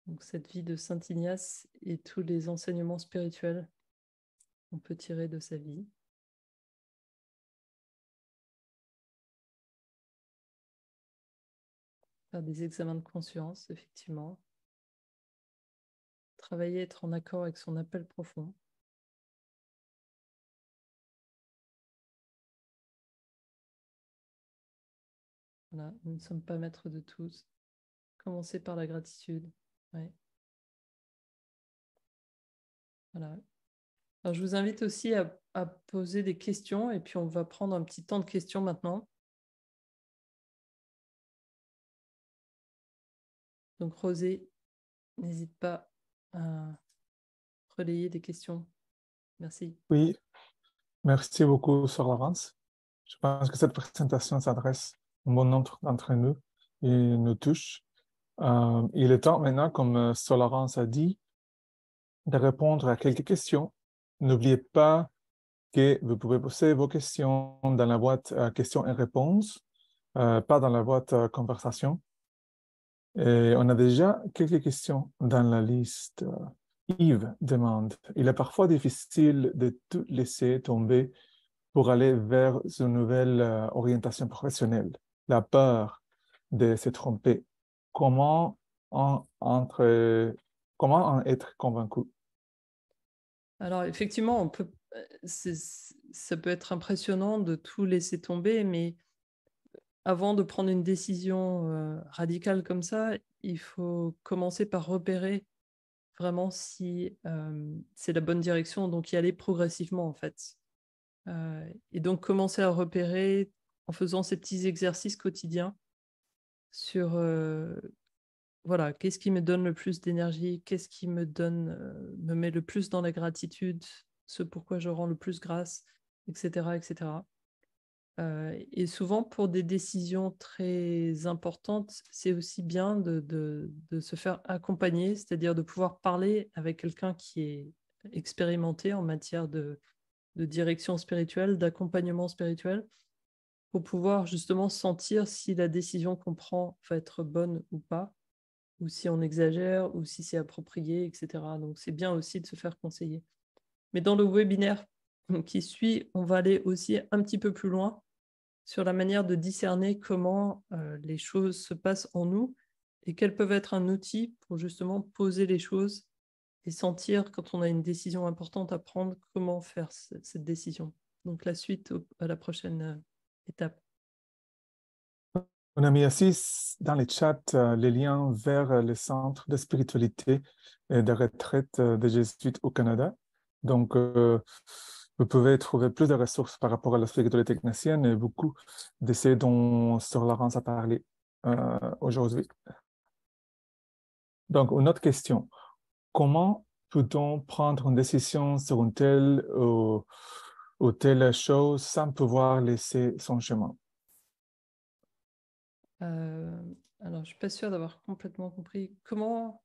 Donc cette vie de Saint Ignace et tous les enseignements spirituels qu'on peut tirer de sa vie. Faire des examens de conscience, effectivement. Travailler, être en accord avec son appel profond. Voilà, nous ne sommes pas maîtres de tous. Commencer par la gratitude. Ouais. Voilà. Alors, je vous invite aussi à poser des questions et puis on va prendre un petit temps de questions maintenant. Donc, Rosée, n'hésite pas à relayer des questions. Merci. Oui, merci beaucoup, Sir Laurence. Je pense que cette présentation s'adresse au bon nombre d'entre nous et nous touche. Il est temps maintenant, comme Sir Laurence a dit, de répondre à quelques questions. N'oubliez pas que vous pouvez poser vos questions dans la boîte questions et réponses, pas dans la boîte conversation. Et on a déjà quelques questions dans la liste. Yves demande, il est parfois difficile de tout laisser tomber pour aller vers une nouvelle orientation professionnelle. La peur de se tromper. Comment comment en être convaincu? Alors, effectivement, ça peut être impressionnant de tout laisser tomber, mais avant de prendre une décision radicale comme ça, il faut commencer par repérer vraiment si c'est la bonne direction, donc y aller progressivement en fait. Et donc commencer à repérer en faisant ces petits exercices quotidiens sur voilà, qu'est-ce qui me donne le plus d'énergie, qu'est-ce qui me me met le plus dans la gratitude, ce pourquoi je rends le plus grâce, etc., etc. Et souvent, pour des décisions très importantes, c'est aussi bien de se faire accompagner, c'est-à-dire de pouvoir parler avec quelqu'un qui est expérimenté en matière de direction spirituelle, d'accompagnement spirituel, pour pouvoir justement sentir si la décision qu'on prend va être bonne ou pas, ou si on exagère, ou si c'est approprié, etc. Donc, c'est bien aussi de se faire conseiller. Mais dans le webinaire qui suit, on va aller aussi un petit peu plus loin sur la manière de discerner comment les choses se passent en nous et quels peuvent être un outil pour justement poser les choses et sentir quand on a une décision importante à prendre, comment faire cette décision. Donc la suite à la prochaine étape. On a mis aussi dans le chat les liens vers le centre de spiritualité et de retraite des Jésuites au Canada. Donc, vous pouvez trouver plus de ressources par rapport à la spiritualité technicienne et beaucoup de ce dont Sœur Laurence a parlé aujourd'hui. Donc, une autre question. Comment peut-on prendre une décision sur une telle ou telle chose sans pouvoir laisser son chemin? Alors, je ne suis pas sûre d'avoir complètement compris. Comment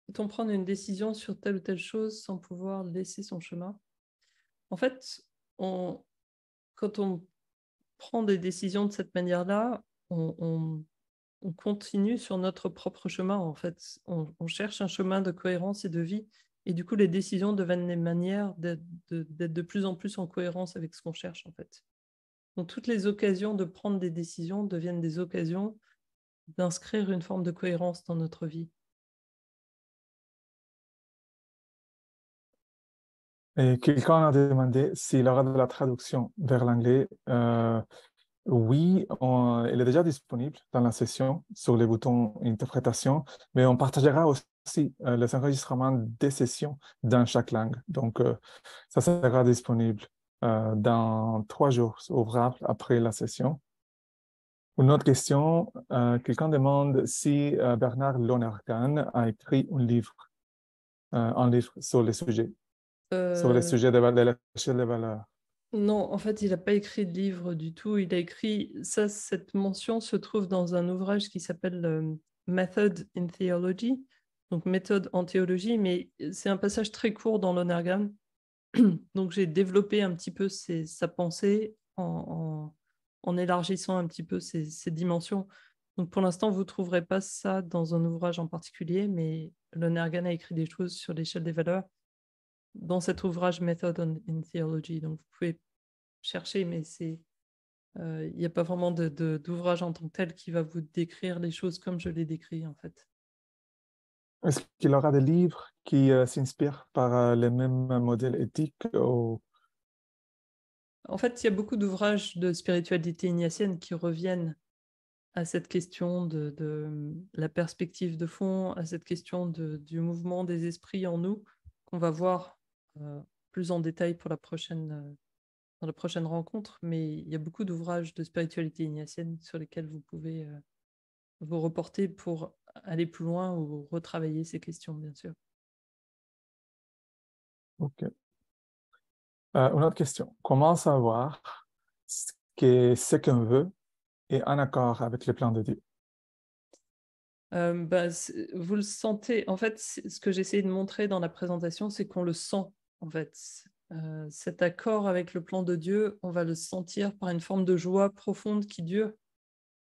peut-on prendre une décision sur telle ou telle chose sans pouvoir laisser son chemin? En fait, quand on prend des décisions de cette manière-là, on continue sur notre propre chemin. En fait, on cherche un chemin de cohérence et de vie Et du coup, les décisions deviennent des manières d'être de plus en plus en cohérence avec ce qu'on cherche, en fait. Donc, toutes les occasions de prendre des décisions deviennent des occasions d'inscrire une forme de cohérence dans notre vie. Et quelqu'un a demandé s'il y aura de la traduction vers l'anglais. Oui, elle est déjà disponible dans la session sur les boutons interprétation, mais on partagera aussi les enregistrements des sessions dans chaque langue. Donc, ça sera disponible dans 3 jours ouvrables après la session. Une autre question, quelqu'un demande si Bernard Lonergan a écrit un livre sur les sujets, Euh, de l'échelle des valeurs. non, en fait, il n'a pas écrit de livre du tout. Il a écrit, ça, cette mention se trouve dans un ouvrage qui s'appelle Method in Theology, donc méthode en théologie, mais c'est un passage très court dans l'Onergan. Donc, j'ai développé un petit peu sa pensée en élargissant un petit peu ses dimensions. Donc, pour l'instant, vous ne trouverez pas ça dans un ouvrage en particulier, mais Lonergan a écrit des choses sur l'échelle des valeurs dans cet ouvrage Method in Theology. Donc, vous pouvez chercher, mais il n'y a pas vraiment d'ouvrage en tant que tel qui va vous décrire les choses comme je les décris, en fait. Est-ce qu'il y aura des livres qui s'inspirent par les mêmes modèles éthiques En fait, il y a beaucoup d'ouvrages de spiritualité ignatienne qui reviennent à cette question de la perspective de fond, à cette question du mouvement des esprits en nous, qu'on va voir plus en détail pour dans la prochaine rencontre. Mais il y a beaucoup d'ouvrages de spiritualité ignatienne sur lesquels vous pouvez vous reporter pour aller plus loin ou retravailler ces questions, bien sûr. OK. Une autre question. Comment savoir ce qu'on veut est en accord avec les plans de Dieu? Vous le sentez, en fait, ce que j'essayais de montrer dans la présentation, c'est qu'on le sent, en fait. Cet accord avec le plan de Dieu, on va le sentir par une forme de joie profonde qui dure,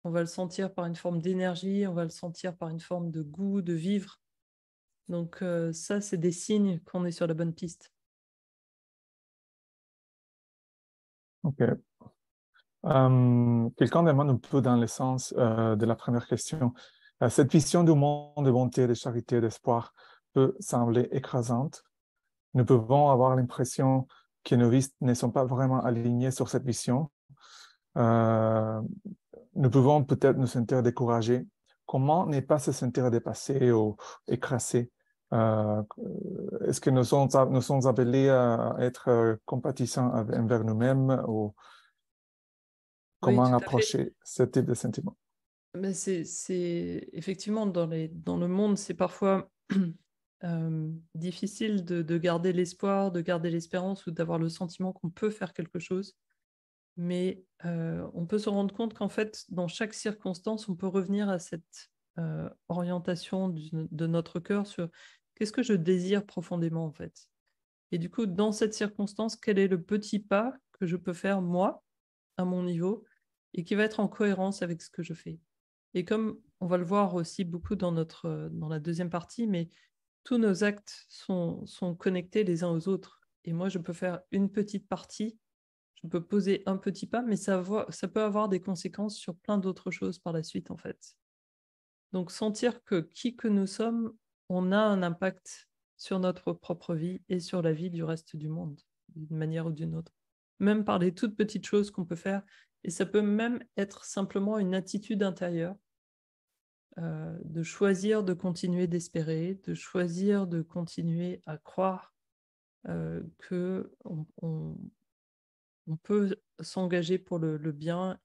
on va le sentir par une forme d'énergie, on va le sentir par une forme de goût, de vivre. Donc ça, c'est des signes qu'on est sur la bonne piste. OK. Quelqu'un demande un peu dans le sens de la première question. Cette vision du monde de bonté, de charité, d'espoir peut sembler écrasante. Nous pouvons avoir l'impression que nos vies ne sont pas vraiment alignées sur cette vision. Euh, Nous pouvons peut-être nous sentir découragés. Comment ne pas se sentir dépassé ou écrasé? Est-ce que nous sommes appelés à être compatissants envers nous-mêmes ou Oui, comment tout à fait. approcher ce type de sentiment? Mais c'est effectivement dans le monde, c'est parfois difficile de garder l'espoir, de garder l'espérance ou d'avoir le sentiment qu'on peut faire quelque chose. Mais on peut se rendre compte qu'en fait, dans chaque circonstance, on peut revenir à cette orientation de notre cœur sur qu'est-ce que je désire profondément en fait. Et du coup, dans cette circonstance, quel est le petit pas que je peux faire moi, à mon niveau, et qui va être en cohérence avec ce que je fais. Et comme on va le voir aussi beaucoup dans la deuxième partie, mais tous nos actes sont connectés les uns aux autres. Et moi, je peux faire une petite partie, je peux poser un petit pas, mais ça peut avoir des conséquences sur plein d'autres choses par la suite, en fait. Donc, sentir que qui que nous sommes, on a un impact sur notre propre vie et sur la vie du reste du monde, d'une manière ou d'une autre. Même par les toutes petites choses qu'on peut faire. Et ça peut même être simplement une attitude intérieure de choisir de continuer d'espérer, de choisir de continuer à croire que on peut s'engager pour le bien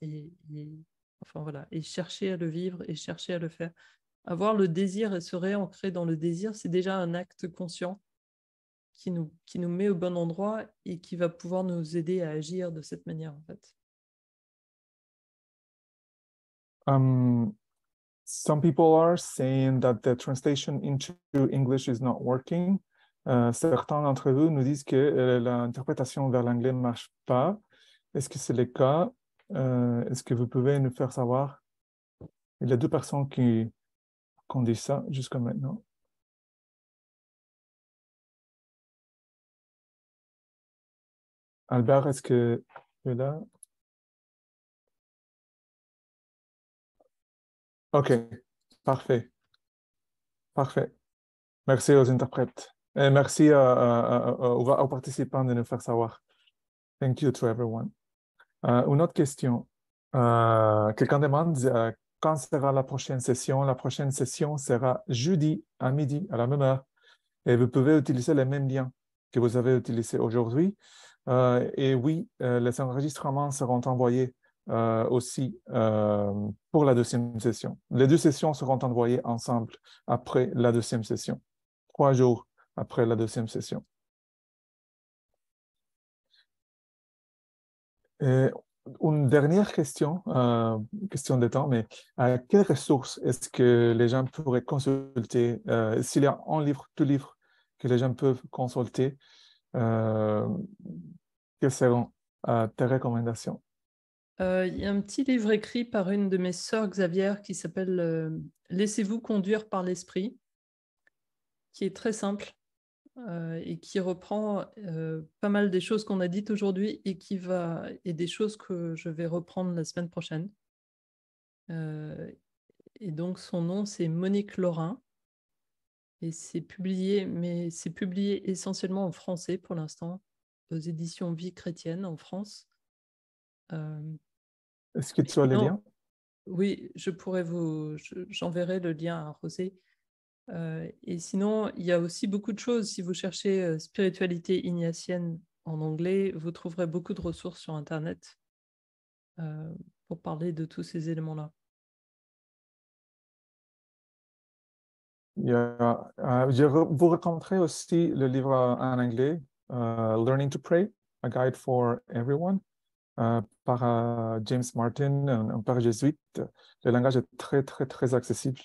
enfin voilà, et chercher à le vivre et chercher à le faire. Avoir le désir et se réancrer dans le désir, c'est déjà un acte conscient qui nous met au bon endroit et qui va pouvoir nous aider à agir de cette manière, en fait. Some people are saying that the translation into English is not working. Certains d'entre vous nous disent que l'interprétation vers l'anglais ne marche pas. Est-ce que c'est le cas? Est-ce que vous pouvez nous faire savoir? Il y a 2 personnes qui ont dit ça jusqu'à maintenant. Albert, est-ce que tu es là? OK, parfait, parfait. Merci aux interprètes. Et merci aux participants de nous faire savoir. Thank you to everyone. Une autre question. Quelqu'un demande quand sera la prochaine session? La prochaine session sera jeudi à midi, à la même heure. Et vous pouvez utiliser les mêmes liens que vous avez utilisés aujourd'hui. Et oui, les enregistrements seront envoyés aussi pour la deuxième session. Les deux sessions seront envoyées ensemble après la deuxième session, 3 jours après la deuxième session. Et une dernière question, question de temps, mais quelles ressources est-ce que les gens pourraient consulter? S'il y a un livre, deux livres que les gens peuvent consulter, euh, quelles seront tes recommandations? Il y a un petit livre écrit par une de mes sœurs Xavier qui s'appelle Laissez-vous conduire par l'esprit, qui est très simple et qui reprend pas mal des choses qu'on a dites aujourd'hui et des choses que je vais reprendre la semaine prochaine. Et donc son nom c'est Monique Laurin et c'est publié essentiellement en français pour l'instant aux éditions Vie chrétienne en France. Est-ce que tu as les Non, liens? oui, j'enverrai le lien à Rosé. Et sinon, il y a aussi beaucoup de choses. Si vous cherchez spiritualité ignatienne en anglais, vous trouverez beaucoup de ressources sur Internet pour parler de tous ces éléments-là. Vous recommanderai aussi le livre en anglais, Learning to Pray, A Guide for Everyone, par James Martin, un père jésuite. Le langage est très, très, très accessible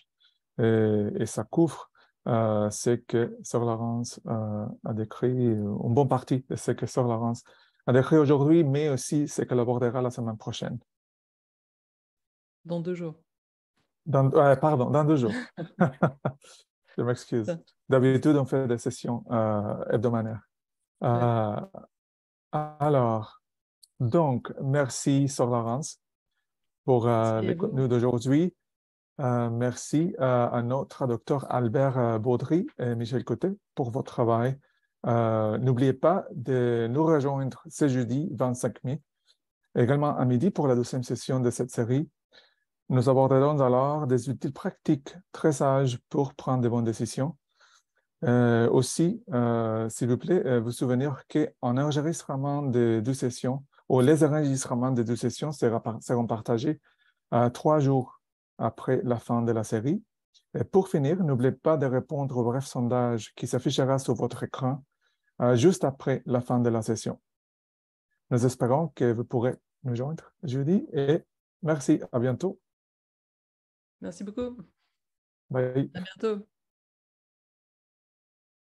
et ça couvre ce que Sœur Laurence a décrit, une bonne partie de ce que Sœur Laurence a décrit aujourd'hui, mais aussi ce qu'elle abordera la semaine prochaine. Dans 2 jours. Pardon, dans 2 jours. Je m'excuse. D'habitude, on fait des sessions hebdomadaires. Alors, donc, merci, Sœur Laurence, pour Merci le à vous. contenu d'aujourd'hui. Merci à notre traducteur Albert Baudry et Michel Côté pour votre travail. N'oubliez pas de nous rejoindre ce jeudi 25 mai, également à midi pour la deuxième session de cette série. Nous aborderons alors des outils pratiques très sages pour prendre de bonnes décisions. Aussi, s'il vous plaît, vous souvenir qu'un enregistrement de 2 sessions ou les enregistrements de 2 sessions seront partagés 3 jours après la fin de la série. Et pour finir, n'oubliez pas de répondre au bref sondage qui s'affichera sur votre écran juste après la fin de la session. Nous espérons que vous pourrez nous joindre jeudi et merci, à bientôt. Merci beaucoup. Bye. À bientôt.